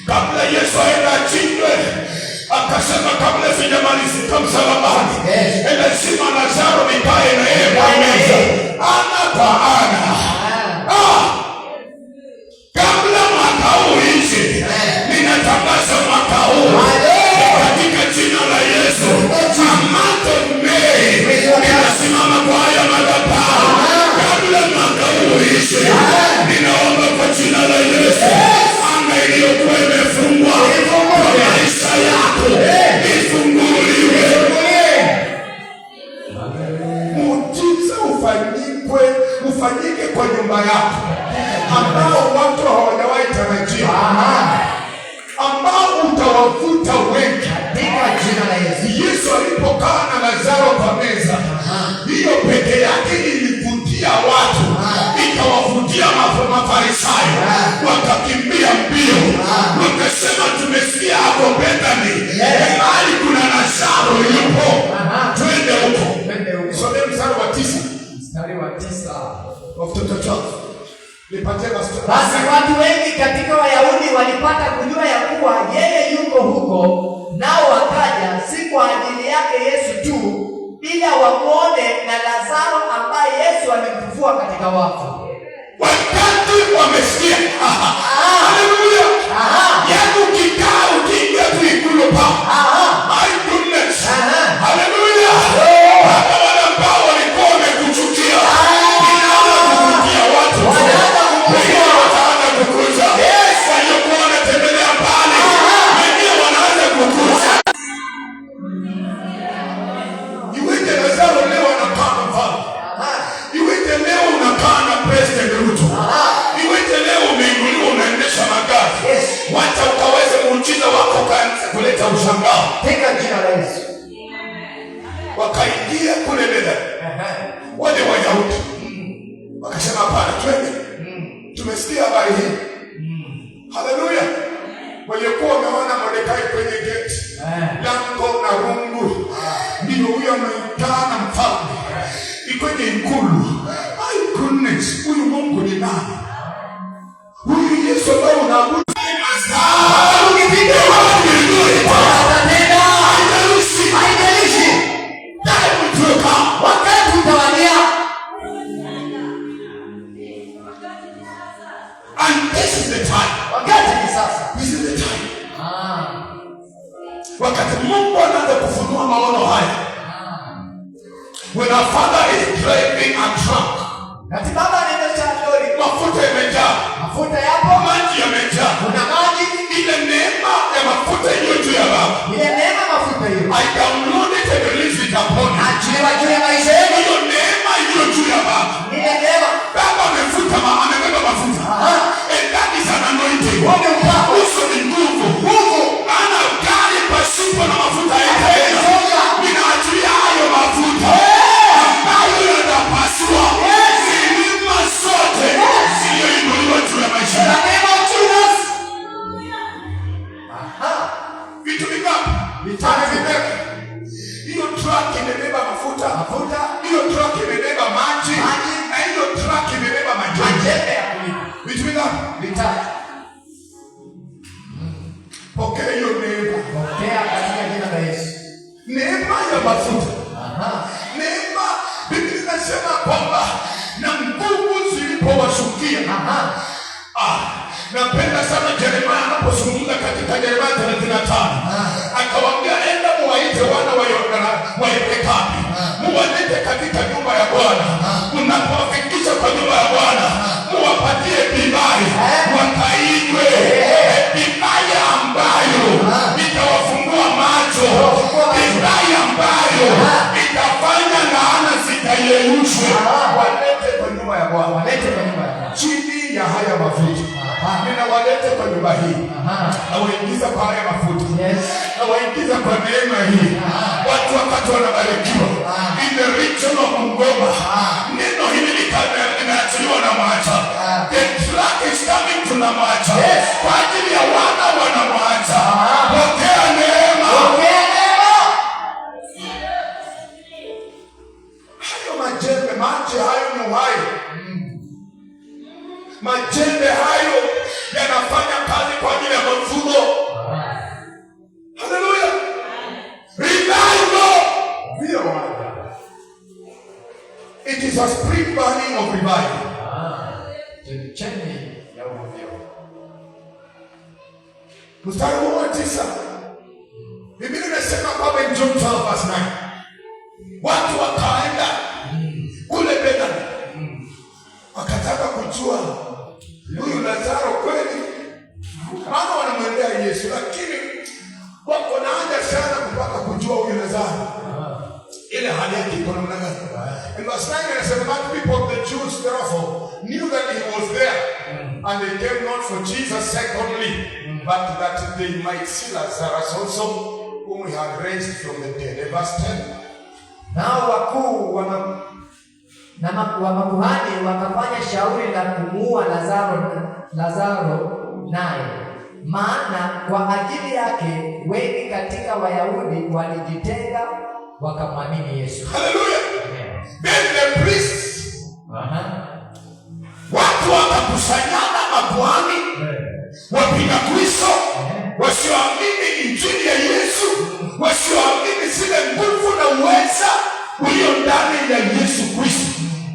kabla Yesu aenda achinjwe, akasema kabla sijamalizika msalabani, lazima Lazaro nikae na yeye kwa meza, ana kwa ana. Kabla mwaka huu uishe, ninatangaza mwaka huu katika jina la Yesu. Amato Mei, ninasimama kwa haya madhabahu. Kabla mwaka huu uishe, ninaomba kwa jina la Yesu, anga iliyokuwa imefungwa kwa maisha yako ifunguliwe. Muujiza ufanyike kwa nyumba yako, ambao watu hawajawahi tarajia, ambao utawavuta wengi katika jina la Yesu. Yesu alipokaa na Lazaro kwa meza, hiyo peke yake ilivutia watu, ikawavutia Mafarisayo, wakakimbia mbio, wakasema tumesikia hapo Bethani mahali kuna Lazaro yupo, twende huko. Someni mstari wa 9 wa Mtoto 12. Basi watu wengi katika Wayahudi walipata kujua ya kuwa yeye yuko huko, nao wakaja, si kwa ajili yake Yesu tu, ila wamuone na Lazaro ambaye Yesu amemfufua katika wafu. Wakati wamesikia, haleluya, yaani ukikaa ukiingia tu ikulu pa, my goodness, haleluya, hata wale ambao walikuwa wamekuchukia, ninaanza kuvutia watu, wengine wataanza kukuza, waliokuwa wanatembelea mbali, wengine wanaanza kukuza. Iweje Lazaro leo anakaa na mfalme? Iweje leo unakaa na President Ruto? Iweje leo umeinuliwa unaendesha magari? Wacha ukaweze muujiza wako ukaanza kuleta ushangao. Katika jina la Yesu. Wakaingia kule Bethani, wale Wayahudi wakasema hapana, twende, tumesikia habari hii. Haleluya. Waliokuwa wameona Mordekai kwenye geti, lango na rungu, ndio huyo ameitana na mfalme kwenye ikulu. My goodness, huyu Mungu ni nani? Huyu Yesu ambaye unaabudu wakati utawadia. And this is the time. Wakati ni sasa. This is the time. Wakati Mungu anaanza kufunua maono haya. When our father is driving a truck, Kati baba anaendesha lori, mafuta yamejaa, mafuta yapo, maji yamejaa, kuna maji, ile neema ya mafuta iliyo juu ya baba, ile neema mafuta hiyo, I download it and release it upon you. achiliwa juu ya maisha yenu. Hiyo neema iliyo juu ya baba, Ile neema baba amefuta, amebeba mafuta, and that is an anointing. Uso ni nguvu, ana gari pasipo na mafuta yataenda. Ninaachilia hayo mafuta ambayo yanapasua milima zote zilizoinuliwa juu ya maisha yako. Vitu vingapi? Vitano vimebeba. Hiyo truck imebeba mafuta, hiyo truck imebeba maji, na hiyo truck imebeba majembe ya kulima. Vitu vingapi? Vitano. Pokea hiyo neema. pokea katika jina la Yesu. Neema ya mafuta. Neema, Biblia inasema kwamba na nguvu zilipowashukia. Napenda sana Yeremia anapozungumza katika Yeremia 35. Akawaambia enda muwaite wana wa Rekhabu, muwalete katika nyumba ya Bwana. Unapowafikisha kwa nyumba ya Bwana, muwapatie divai wakainywe, divai ambayo itawafungua macho, divai ambayo itafanya laana zikayeyushwe. Walete kwa nyumba ya Bwana, walete kwa nyumba ya Bwana chini ya haya mafuta. Ninawalete kwa nyumba hii, nawaingiza kwa haya mafuta, nawaingiza kwa neema hii. Watu wakati wanabarikiwa in the region of Bungoma, neno hili limeachiliwa na Mwacha. The truck is coming to Mwacha kwa ajili ya wana Mwacha. Pokea neema, pokea neema. Hayo majembe, maji hayo ni uhai. Majembe hayo yanafanya kazi kwa ajili ya mavuno. Haleluya. Revival. It is a spring burning of revival. Chemchemi ya uvuvio. Mstari wa 9. Biblia inasema kwamba in John 12 verse 9. Watu wakaenda kule Bethany. Wakataka kujua huyu Lazaro kweli. Maana wanamwendea Yesu, lakini wako na haja sana kupata kujua huyu Lazaro. Ile hali yake iko namna gani? In verse 9 inasema that people of the Jews therefore knew that he was there, and they came not for Jesus' sake only, but that they might see Lazarus also, whom he had raised from the dead. In verse 10. Nao wakuu wa makuhani wakafanya shauri la kumuua Lazaro naye, maana kwa ajili yake wengi katika Wayahudi walijitenga wakamwamini Yesu. Hallelujah. Then the priests, watu wakakusanyana, makuhani, wapiga Kristo, wasioamini injili ya Yesu, wasioamini zile nguvu na uweza ulio ndani ya Yesu Kristo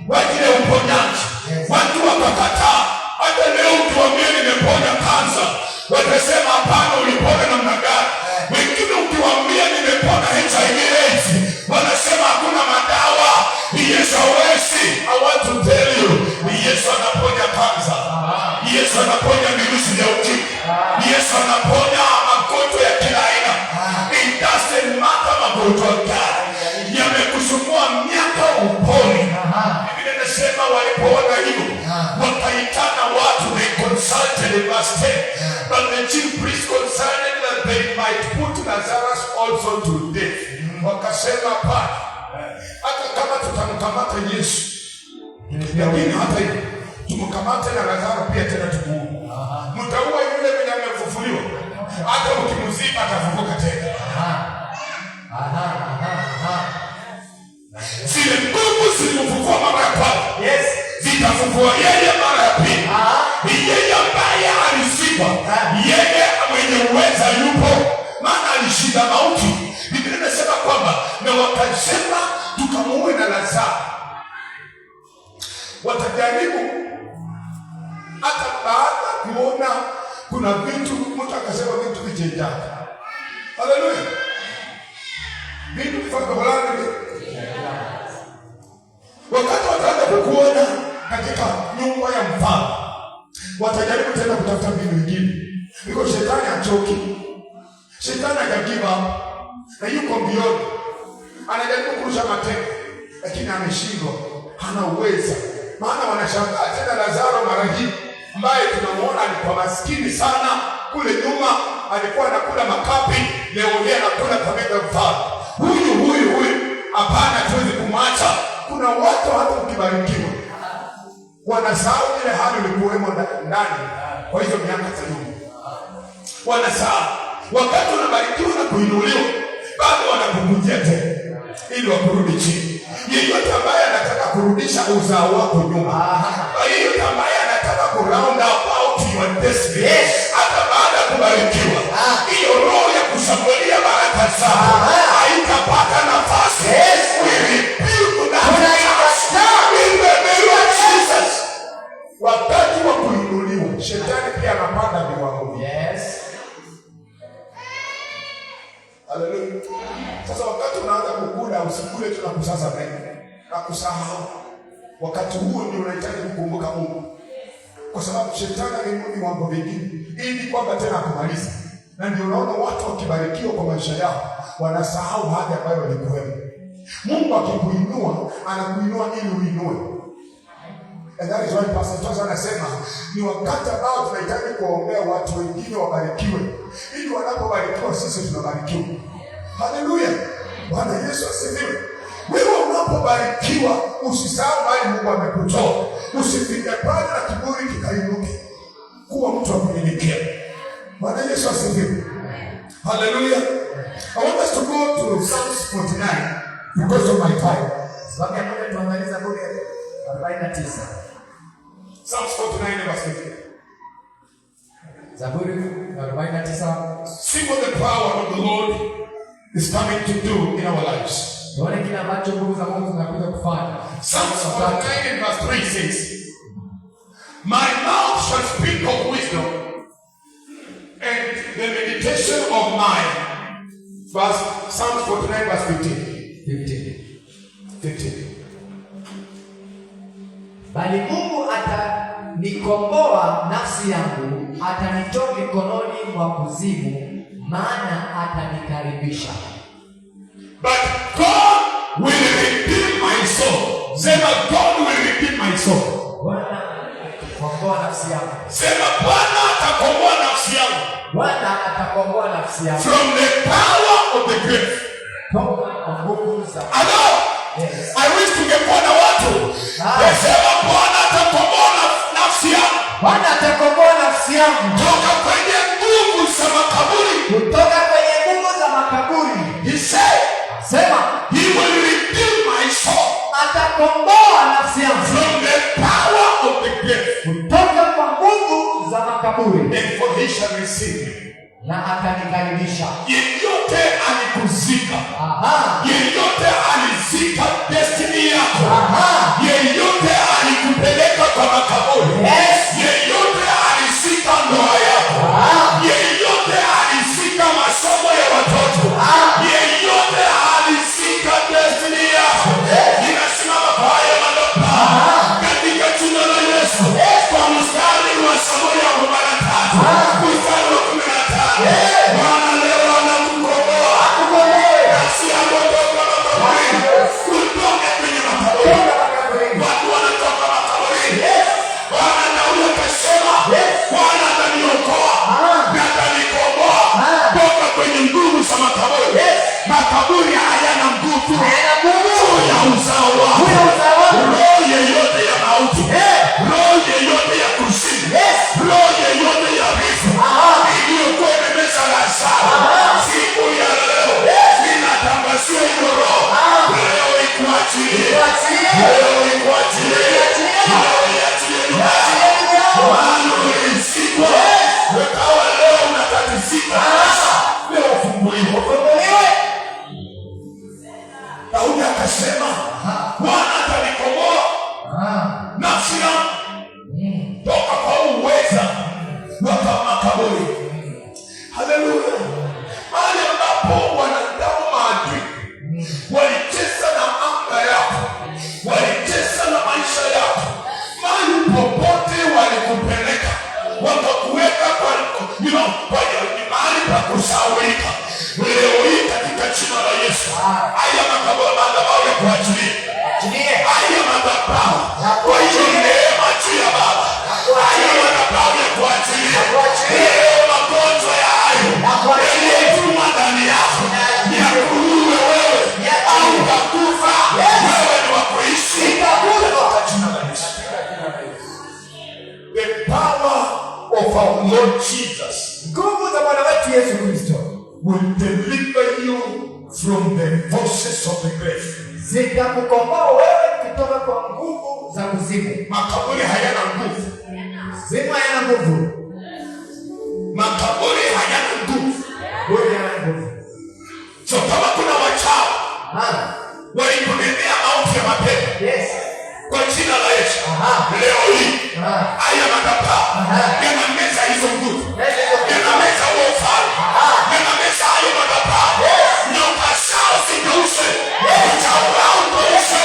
kwa ajili ya uponyaji. Watu wakakataa. Hata leo ukiwaambia nimeponya kansa, watasema hapana, ulipona namna gani? Wengine ukiwaambia nimepona HIV/AIDS, wanasema hakuna madawa. Yesu hawezi. I want to tell you, Yesu anaponya kansa. Yesu anaponya virusi vya ukimwi. Yesu anaponya magonjwa ya kila aina. It doesn't matter magonjwa gani yamekusumbua miaka uponi. Biblia inasema walipoona hivyo wakaitana watu, they consulted in verse 10. But the chief priest consulted that they might put Lazarus also to death. Wakasema hapana, hata kama tutamkamata Yesu, lakini hata hivyo tumkamate na Lazaro pia tena tumuue. Mtaua yule mwenye amefufuliwa, hata ukimzika atafufuka tena. Zile nguvu zilimfufua mara ya kwanza, yes, zitafufua yeye mara ya pili. Yeye ambaye alizikwa, yeye mwenye uweza yupo, maana alishinda mauti. Biblia inasema kwamba na wakasema tukamuue na Lazaro. Watajaribu hata baada kuona kuna vitu, mtu akasema vitu vijenjaka. Haleluya. Vitu fulani wakati wataanza kukuona katika nyumba ya mfalme, watajaribu tena kutafuta mbinu nyingine. Because shetani hachoki. Shetani hajagiva na yuko mbioni. Anajaribu kurusha mateke, lakini ameshindwa. Hana uwezo. Maana wanashangaa tena Lazaro mara hii ambaye tunamuona alikuwa maskini sana kule nyuma, alikuwa anakula makapi, leo yeye anakula kamega mfalme. Huyu hapana, tuwezi kumwacha. Kuna watu hata ukibarikiwa wanasahau ile hali ulikuwemo ndani kwa hizo miaka za nyuma. Wanasahau wakati unabarikiwa na kuinuliwa, bado wanakungujia tena ili wakurudi chini. Yeyote ambaye anataka kurudisha uzao wako nyuma, yeyote ambaye anataka kuround about your destiny, hata baada ya kubarikiwa, hiyo roho ya kushambulia baraka zako haitapata nafasi. Wakati wa kuinuliwa, shetani pia anapanda viwango. Yes. Haleluya. Sasa wakati unaanza kukula, usikule tu na kusaza mengi na kusahau. Wakati huo ndio unahitaji kukumbuka Mungu, kwa sababu shetani anainua viwango vingine ili kwamba tena kumaliza. Na ndio unaona watu wakibarikiwa kwa maisha yao wanasahau hadi ambayo walikuwemo. Mungu akikuinua, anakuinua ili uinue. And that is why Pastor Tosa anasema ni wakati ambao tunahitaji kuombea watu wengine wabarikiwe, ili wanapobarikiwa sisi tunabarikiwa. Haleluya. Bwana Yesu asifiwe. Wewe unapobarikiwa usisahau mahali Mungu amekutoa. Usifike pale na kiburi kikainuke. Kuwa mtu wa kunyenyekea. Bwana Yesu asifiwe. Haleluya. I want us to go to Psalms 49 because of my time. Sababu ya muda tuangalia Zaburi 49. Psalms 49 verse 15. Zaburi 49. See what the power of the Lord is coming to do in our lives. Tuone kile ambacho nguvu za Mungu zinakuja kufanya. Psalms 49 and verse 3 says, my mouth shall speak of wisdom, and the meditation of mine. Psalms 49 verse 15. Bali Mungu atanikomboa nafsi yangu, atanitoa mikononi mwa kuzimu, maana atanikaribisha. But God will redeem my soul. Sema, God will redeem my soul. Bwana atakomboa nafsi yangu. Sema, Bwana atakomboa nafsi yangu. Bwana atakomboa nafsi yangu. From the power of the grave. Yes. I wish tungekuwa na watu. Sema, Bwana atakomboa nafsi yangu. Bwana atakomboa nafsi yangu. Kutoka kwenye nguvu za makaburi. Kutoka kwenye nguvu za makaburi. He said, sema, he will redeem my soul. Atakomboa nafsi yangu. From the power of the grave. Kutoka kwa nguvu za makaburi. And for he shall receive me. Na atanikaribisha. Yeyote alikuzika. Yeyote alizika destiny yako. Yeyote alikupeleka kwa makaburi. Yeyote alizika ndoa yako. Yeyote alizika masomo ya watoto. Yeyote alizika destiny yako. Ninasimama kwa haya madhabahu katika jina la Yesu. Kwa mstari wa Samueli 43. Mstari wa 15. Bwana leo anakukomboa. Nafsi yako toka makaburini. Kutoka kwenye makaburi. Watu wanatoka makaburini. Bwana Daudi akasema, Bwana ataniokoa na atanikomboa toka kwenye nguvu za makaburi. Makaburi hayana nguvu ya uzao wako. Roho yeyote ya mauti, roho yeyote ya kuzimu, roho yeyote ya vifo iliyokuwa imemeza Lazaro, siku ya leo ninatangazia hiyo roho leo ikuachilie, leo ikuachilie, leo iachilie. Maana ulizikwa ukawa leo unatatizika, leo ufunguliwe. Daudi akasema, Bwana atanikomboa nafsi yangu toka kwa uweza wa makaburi. Haleluya! Mahali ambapo wanadamu maadui walicheza na anga yako, walicheza na maisha yako, mahali popote walikupeleka wakakuweka kwa mahali pa kusahaulika, leo hii katika jina la Yesu, haya madhabahu ya kuachilia, haya madhabahu kwa hiyo neema juu ya Baba, haya madhabahu ya kuachilia leo magonjwa ya hayo yaliyotumwa ndani yako ya kuue wewe au utakufa. Wewe ni wa kuishi katika jina la Yesu. The power of our Lord Jesus, nguvu za Bwana wetu Yesu Kristo, will deliver you from the forces of the grave. Zitakukomboa wewe kutoka kwa nguvu za kuzimu. Makaburi hayana nguvu. Kuzimu hayana nguvu. Makaburi hayana nguvu. Wewe hayana nguvu. So kama kuna wachao walikunenea mauti ya mapema, kwa jina la Yesu, leo hii haya madhabahu yanameza hizo nguvu, yanameza huo ufalme, yanameza hayo madhabahu. Nyoka zao zigeuze, uchawi wao utoishe,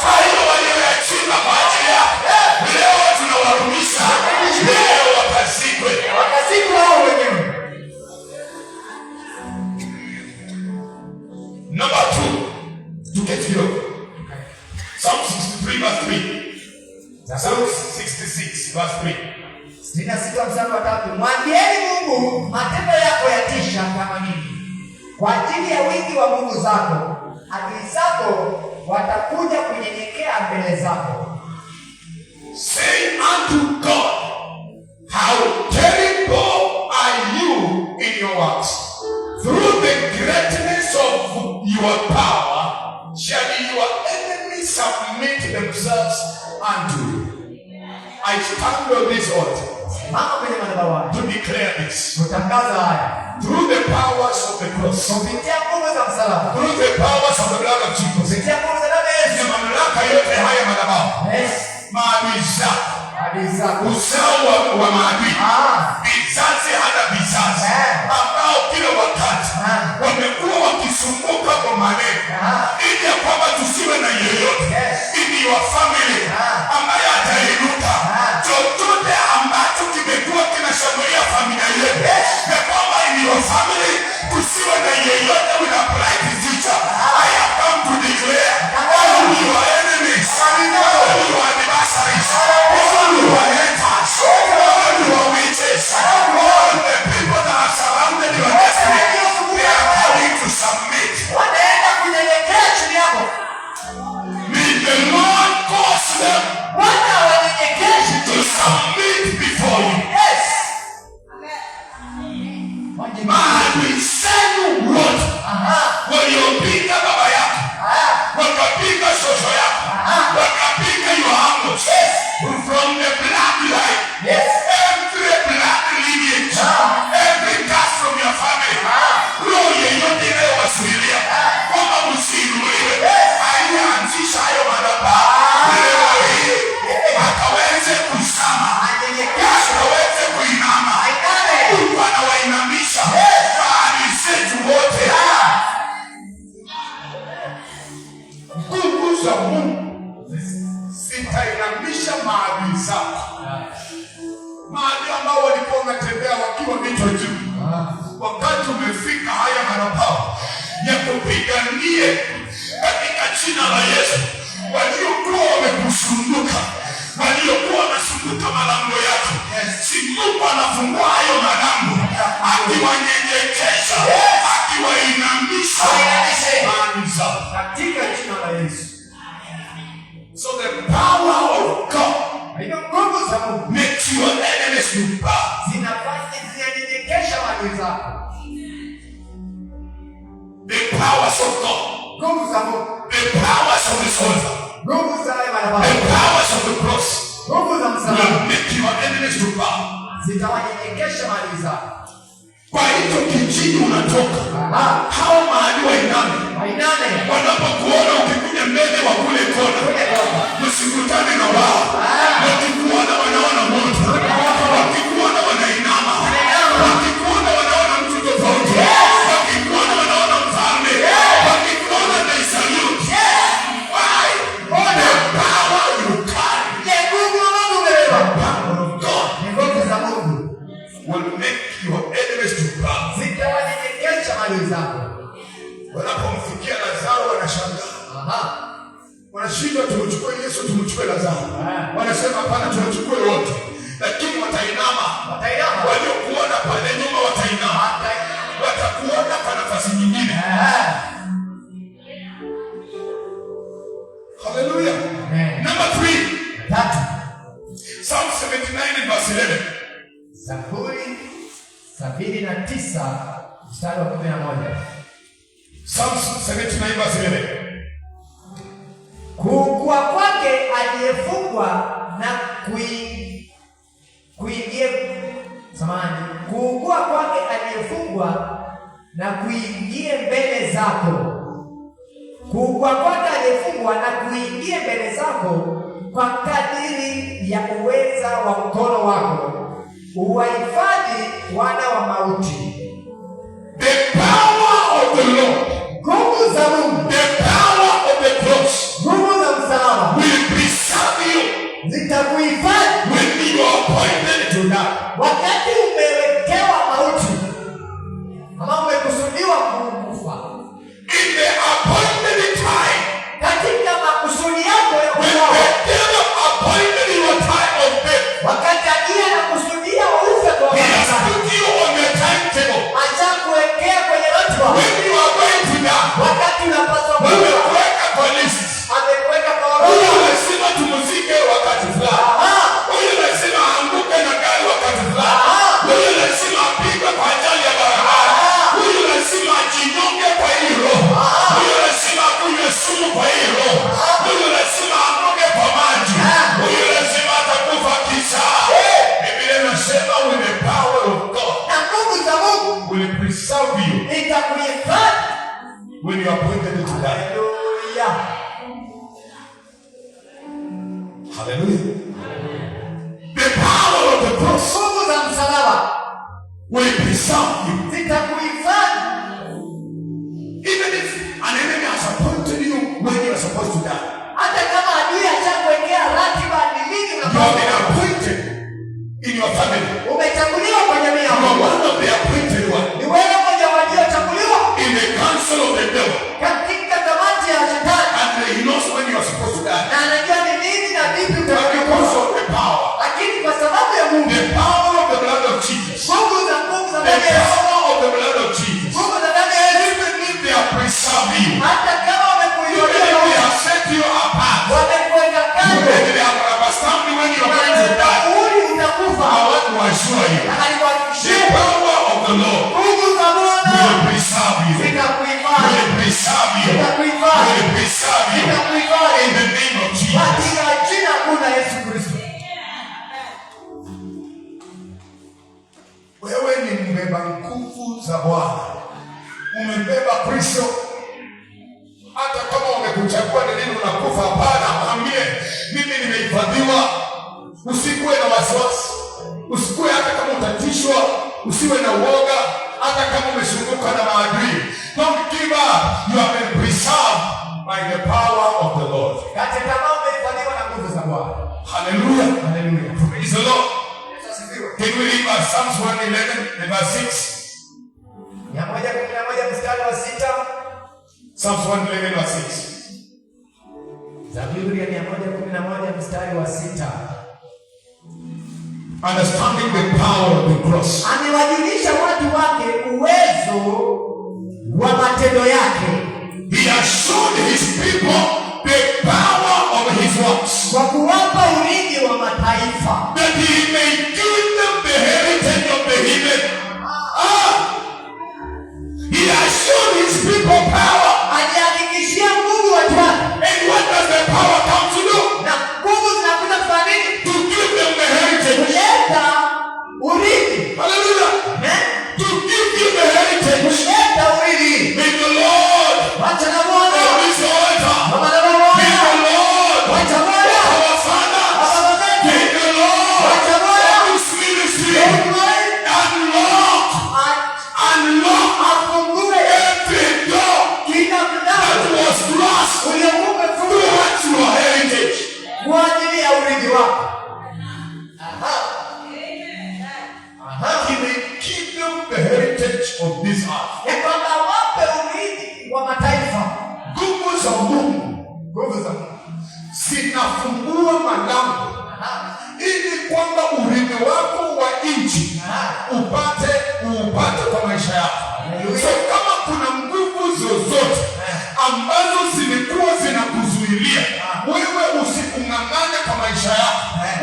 hayo walioyachimba kwa ajili yako leo tunawarudisha, leo wakazikwe hao wenyewe. Number 2, to get here. Psalm 63 verse 3. Psalm 66 verse 3. 66 mstari wa 3. Mwambieni Mungu, matendo yako yatisha kama nini. Kwa ajili ya wingi wa nguvu zako, adui zako watakuja kunyenyekea mbele zako. Say unto God, how terrible are you in your works. Through the greatness of your power shall your enemies submit themselves unto you. I stand on this altar Mama kwenye madhabahu. declare this. kutangaza haya Through the powers of the cross. kupitia nguvu za msalaba, Through the powers of the blood of Jesus. kupitia nguvu za damu ya Yesu. Na mamlaka yote haya madhabahu. Yes. Maadui zako. Hadi zako. Uzao wa maadui. Vizazi hata vizazi. Ambao kila wakati wamekuwa wakisumbuka kwa maneno. Ili ya kwamba tusiwe na yeyote. In your family. Ambaye atainuka. Chochote ambacho kimekuwa kinashambulia familia yetu. Ya kwamba in your family tusiwe na yeyote with a bright future. I have come to declare all your enemies, all your adversaries, all your haters, all your witches, all the people that have surrounded your destiny, they are coming to submit. Wanaenda kunyenyekea chini yako. May the Lord cause them Bwana wanyenyekeshe to submit before you. Yes. Maadui zenu wote waliopiga baba yako, wakapiga shosho yako, wakapiga your uncles, from the bloodline, every blood lineage, every cast from your family, roho yeyote inayowasuilia kwamba msiinuliwe, aliyeanzisha hayo madhabahu leo hii akaweze kuzama, akaweze kuinama, Mungu anawainamisha maadui zetu wote. Nguvu za Mungu zitainamisha maadui zako, maadui ambao walikuwa wanatembea wakiwa vichwa juu. Wakati umefika haya madhabahu ya kupiganie katika jina la Yesu waliokuwa wamekusunduka, waliokuwa wanasunduka malango yako. Si Mungu anafungua hayo malango, akiwanyenyekesha, akiwainamisha maadui zao katika jina la Yesu. So the power of God Hiyo nguvu za Mungu makes your enemies to bow. zinanyenyekesha maadui zako. The powers of God, Nguvu za Mungu, the powers of the soldier, nguvu za the madhabahu, powers of the cross nguvu za will msalaba make your enemies to bow. zitawanyenyekesha maadui zako. Kwa hiyo kijiji unatoka, hao maadui wainame, Wainame wanapokuona ukikuja mbele wa kule kona, msikutane na wao. Wakikuona wanaona moto, wakikuona wanainama, wakikuona wanaona mtu tofauti, wakikuona wanaona mfalme, wakikuona they salute. Why? The power you carry, ile nguvu ambayo umebeba, power of God ni nguvu za Mungu will make your enemies to bow. zitawanyenyekesha maadui zako. Wanapomfikia Lazaro wanashangaa. Wanashindwa tumchukue Yesu, tumchukue Lazaro. Wanasema hapana, tumchukue wote. Lakini watainama. Waliokuona pale nyuma watainama. Watakuona kwa nafasi nyingine. Hallelujah. Number 3. Tatu, Psalm 79 and verse 11. Zaburi 79 mstari wa 11. Psalm 79 verse 11. Kuugua kwake aliyefungwa na kuugua kwake aliyefungwa na kuingie mbele zako. Kuugua kwake aliyefungwa na kuingie mbele zako kwa kadiri ya uweza wa mkono wako, uwahifadhi wana wa mauti. The power of the Lord, Nguvu za Mungu, the power of the cross nguvu za msalaba will preserve you zitakuhifadhi when you are appointed to die. wakati umewekewa mauti ama umekusudiwa kufa. In the appointed time, Katika makusudi yako ya when kufa, the devil appointed your time of death, wakati adui anakusudia ufe kwa he has wakati, put you on the timetable. ashakuwekea kwenye ratiba. When you are going to die, Wakati unapaswa kufa, wamekuweka kwa list. amekuweka kwa Huyu orodha. lazima tumzike wakati fulani. Huyu lazima aanguke na gari wakati fulani. Huyu you appointed to die. Hallelujah. The power of the cross will preserve you. Even if an enemy has appointed you when you are supposed to die, you have been appointed in your family. You are one of the appointed ones in the council of the devil. And he knows when you are supposed to die. But because of the power of the blood of Jesus, the power of the blood of Jesus, even if they are preserving you, even if they have set you apart, even if they have understand when you are going to die, I want to assure you, the power of the Lord will preserve you, will preserve you, will preserve you in the name of Jesus. Wewe ni mbeba nguvu za Bwana, umebeba Kristo. Hata kama umekuchagua ni nini unakufa, hapana, mwambie mimi nimehifadhiwa. Usikuwe na wasiwasi, usikuwe hata kama utatishwa, usiwe na uoga hata kama umezungukwa na maadui. Don't give up, you have been preserved by the power of the Lord. Katika kama umehifadhiwa na nguvu za Bwana. Hallelujah, hallelujah. Praise the Lord. Can we read Psalms 111 verse 6? 111 mstari wa 6. Psalms 111 verse 6. Zaburi ya 111 mstari wa 6. Understanding the power of the cross. Amewajulisha watu wake uwezo wa matendo yake. He has shown his people the power of his works. Kwa kuwapa urithi wa mataifa. That he may give them the heritage of the heathen. He has shown his people power. Alihakikishia nguvu watu wake. And what does the power come to do? Na nguvu zinakuja kufanya nini? To give them the heritage. Kuleta urithi. Hallelujah. Amen. To give you the heritage. Kuleta urithi. May the Lord. Wacha na Bwana. On this altar. Mama na Bwana. May the Lord. Wacha Bwana. Our Father. May the Lord. Wacha Bwana. Of this ministry. Unlock every door that was lost towards your heritage. Kwa ajili ya urithi wako. He may give them the heritage of this earth. Ya kwamba wape urithi wa mataifa. Nguvu za Mungu zinafungua malango ili kwamba urithi wako wa nchi upate kwa maisha yako. So kama kuna nguvu zozote ambazo zilikuwa zinakuzuilia wewe usikung'ang'ane kwa maisha yako,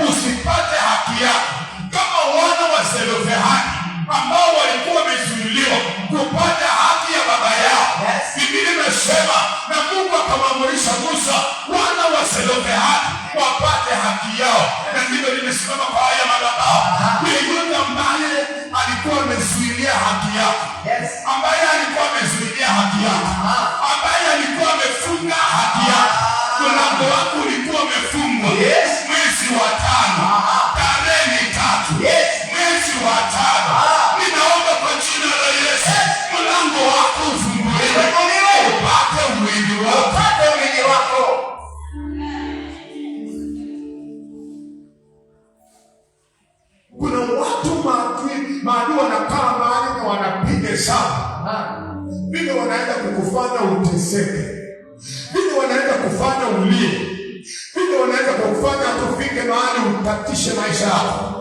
usipate haki yako, kama wana wa Zelofehadi ambao walikuwa wamezuiliwa kupata haki ya baba yao, Biblia imesema na Mungu akamwamrisha Musa wana wa Zelofehadi wapate haki yao. Na ndivyo nimesimama kwa haya madhabahu. Yeyote ambaye alikuwa amezuilia haki yako, ambaye alikuwa amezuilia haki yako, ambaye alikuwa amefunga haki yako, mlango wako ulikuwa umefungwa mwezi wa 5 tarehe 3 mwezi wa 5, ninaomba kwa jina la Yesu mlango wako ufunguliwe, upate urithi wako. Kuna watu maadui wanakaa mahali na wanapiga sana. Vile wanaenda kukufanya uteseke, vile wanaenda kufanya ulie, vile wanaenda kukufanya tufike mahali utatishe maisha yako.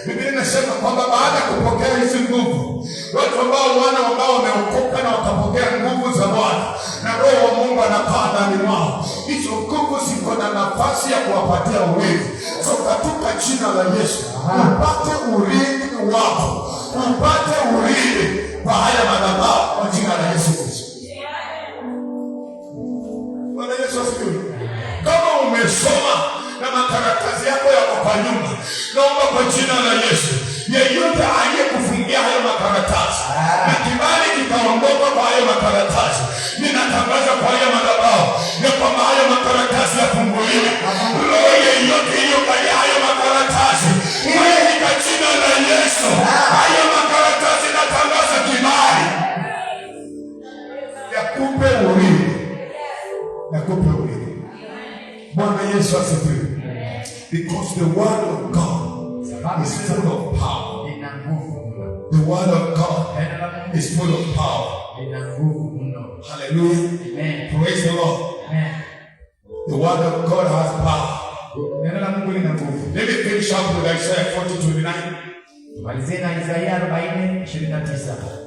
Biblia inasema kwamba baada ya kupokea hizi nguvu, watu ambao wameokoka na wakapokea nguvu za Bwana na Roho wa Mungu anakaa ndani mwao, hizo nguvu ziko na nafasi ya kuwapatia urithi. So katika jina la Yesu upate urithi wako, upate urithi kwa haya madhabahu kwa jina la Yesu Kristo. Bwana Yesu asifiwe. Kama umesoma na makaratasi yako yako kwa nyumba, naomba kwa jina la Yesu yeyote aliyekufungia hayo makaratasi na kibali kikaondoka kwa hayo makaratasi, ninatangaza makaratasi yafunguliwe. Roho yeyote iliyokalia hayo makaratasi, katika jina la Yesu, hayo makaratasi natangaza kibali. Yakupe urithi. Yakupe urithi. Bwana Yesu asifiwe. Because the word of God is full of power. The word of God is full of power. Hallelujah. Amen. Praise the Lord. Amen. The word of God has power. Let me finish up with Isaiah 40:29. Tumalizie na Isaya 40:29.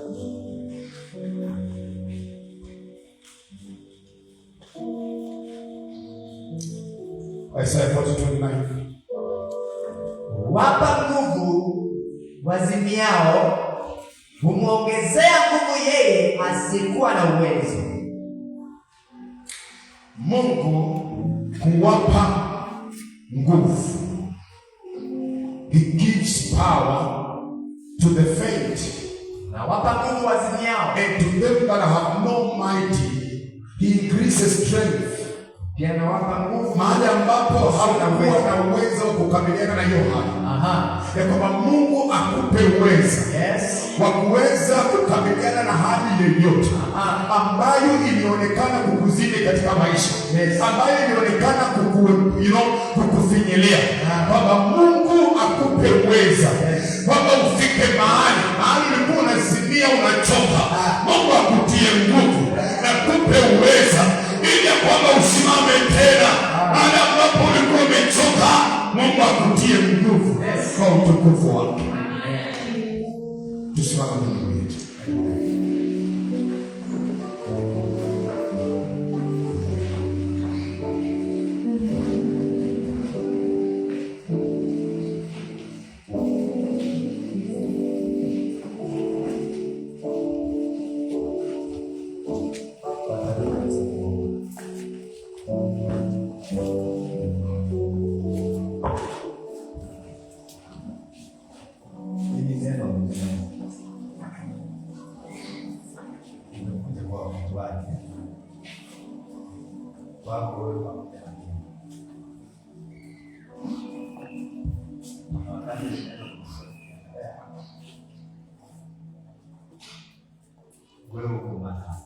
Isaiah 40:29. Wapa nguvu wazimiao, humwongezea nguvu yeye asiyekuwa na uwezo. Mungu huwapa nguvu. He gives power to the faint. Na wapa nguvu wazimiao, And to them that have no mighty, he increases strength. pia na wapa nguvu Mahali ambapo hautakuwa na uwezo kukabiliana na hiyo hali. Ya kwamba Mungu akupe uwezo. Yes. Wa kuweza kukabiliana na hali yoyote ambayo ilionekana kukuzidi katika maisha. Yes. Ambayo ilionekana kukufinyilia. Kwamba Mungu akupe uwezo. Yes. Kwamba ufike mahali ulikuwa unazimia unachoka. Mungu akutie nguvu na kupe uwezo ili ya kwamba usimame tena. Mahali ambapo ulikuwa umechoka, Mungu akutie nguvu kwa utukufu wake. Tusimame Mungu wetu. Hili neno limekuja kwa watu wake. Wako wewe pamoja na mimi. Wakati wewe uko mahali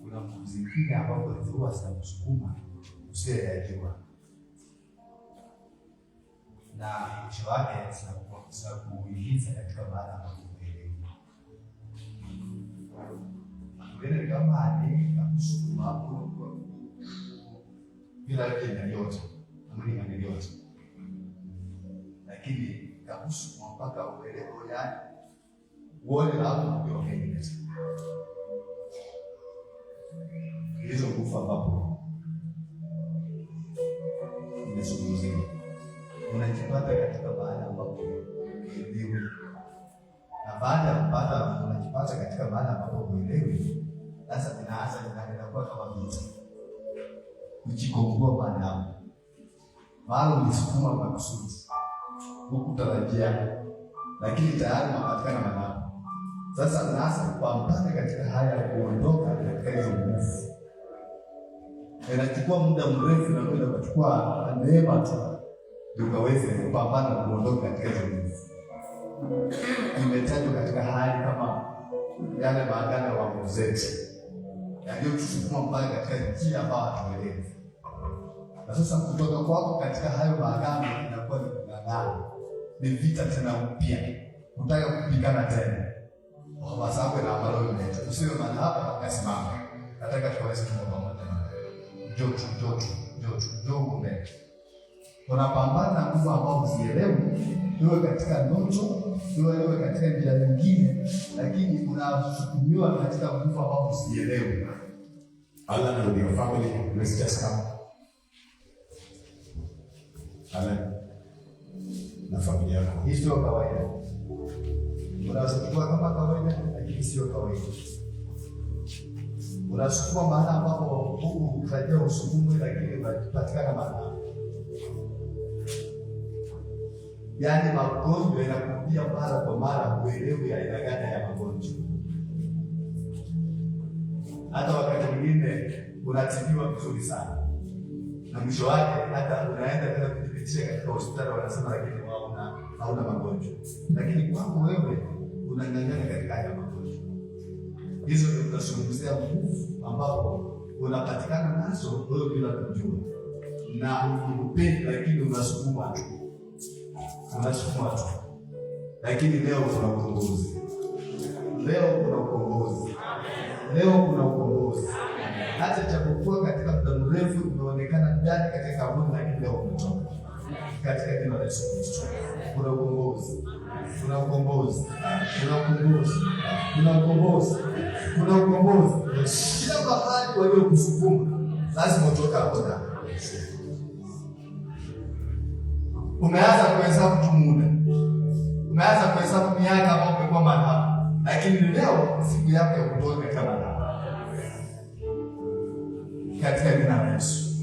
kuna muziki ambapo huwa zinakusukuma usiyejua, na mwisho wake zinakuingiza katika mahali ambapo huelewi. Wewe kama ni kusukuma hapo bila yote, mwili yote, lakini kakusukuma mpaka uelewe yani uone hapo ndio unaeleza hizo nguvu ambapo nimezungumzia. Unajipata katika mahali ambapo uelewi, na baada ya kupata unajipata katika mahali ambapo uelewi, sasa inakuwa kama vita kujikomboa mahali hapo, mahali ulisukuma makusudi hukutarajia, lakini tayari unapatikana mahali hapo. Sasa unaanza kupambana katika haya ya kuondoka katika hizo nguvu. Inachukua muda mrefu na kwenda kuchukua neema tu ndio ukaweze kupambana na kuondoka katika hizo nguvu. Imetajwa katika hali kama yale maagano ya Mozesi yaliyotusukuma mpaka katika njia ambayo hatuelewi. Na sasa kutoka kwako katika hayo maagano inakuwa ni kung'ang'ana, ni vita tena upya, kutaka kupigana tena. Kwa sababu na amalo yote tusiwe mahali hapa tukasimama. Nataka tuweze kuomba pamoja. Njoo mbele. Tunapambana na nguvu ambazo usielewi, iwe katika ndoto, iwe katika njia nyingine, lakini unasukumiwa katika nguvu ambazo usielewi. Alan with your family, let's just come. Alan na familia yako. Hii sio kawaida. Unasukuma kama kawaida, lakini sio kawaida. Unasukuma mahali ambapo Mungu hutarajia usukume, lakini unapatikana mahali. Yaani magonjwa yanakuja mara kwa mara, huelewi aina gani ya magonjwa. hata wakati mwingine unatibiwa vizuri sana, na mwisho wake hata unaenda tena kujipitisha katika hospitali, wanasema lakini wao hauna magonjwa, lakini kwako wewe unang'ang'ana katika haya magonjwa. Hizo ndio tunazungumzia nguvu ambapo unapatikana nazo wewe bila kujua, na ukupendi, lakini unasukuma tu. Lakini leo kuna ukombozi. Leo kuna ukombozi. Hata japokuwa katika muda mrefu umeonekana ndani katika kaburi, lakini leo umetoka katika jina la Yesu Kristo. Kuna ukombozi. Kila mahali waliokusukuma lazima utoke hapo ndani. Umeanza kuhesabu tu muda, umeanza kuhesabu miaka ambayo umekuwa mahali, lakini leo siku yako ya kutoka katika mahali. Katika jina la Yesu,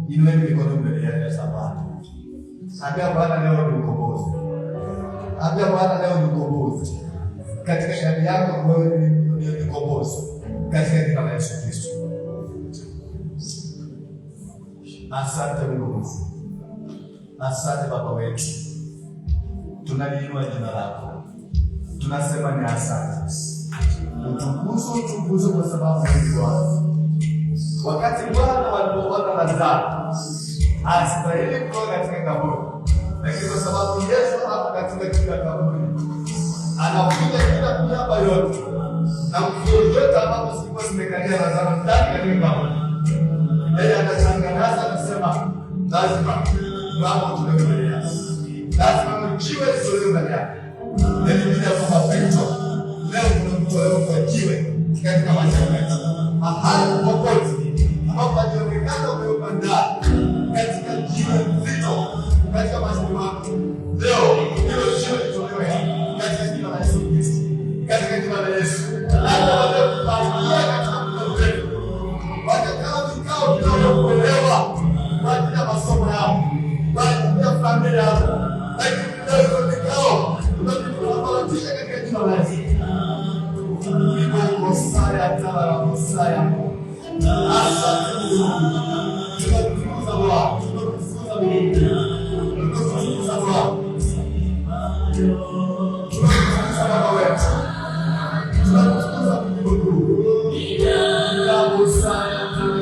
inueni mikono mbele ya Bwana. Ambia Bwana leo ni ukombozi. Katika shari yako wewe ni ukombozi. Katika jina la Yesu Kristo. Asante Mungu. Asante Baba wetu. Tunaliinua jina lako. Tunasema ni asante. Utukuzo kwa sababu ni Bwana. Wakati Bwana walipoona Lazaro asitahili kutoka katika kaburi, lakini kwa sababu Yesu hapo katika kila kaburi anakuja kila miamba yote na kuyote ambapo zilikuwa zimekalia Lazaro ndani katika kaburi, yeye anachangaza anasema lazima mambo tunayoelea, lazima mjiwe sio ndani yake. Ndio bila kwamba Petro leo tunamtoa kwa jiwe katika maisha yetu mahali popote ambapo hajaonekana umepanda katika jiwe zito katika maisha yako. Leo hilo jiwe litolewe katika jina la Yesu Kristo, katika jina la Yesu. Hata wale kupangia katika mtoto watakao vikao vinavyokuelewa kwa ajili ya masomo yao, kwa ajili ya familia yao, lakini leo vikao tunavyokupatia katika jina la Yesu. Mungu saya tala Mosaya. Asante Mungu. Tunakutukuza Bwana. Tunakutukuza Mungu. Tunakutukuza Bwana. Tunakutukuza Baba wetu. Tunakutukuza Mungu. Ya Mosaya tala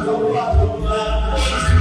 Bwana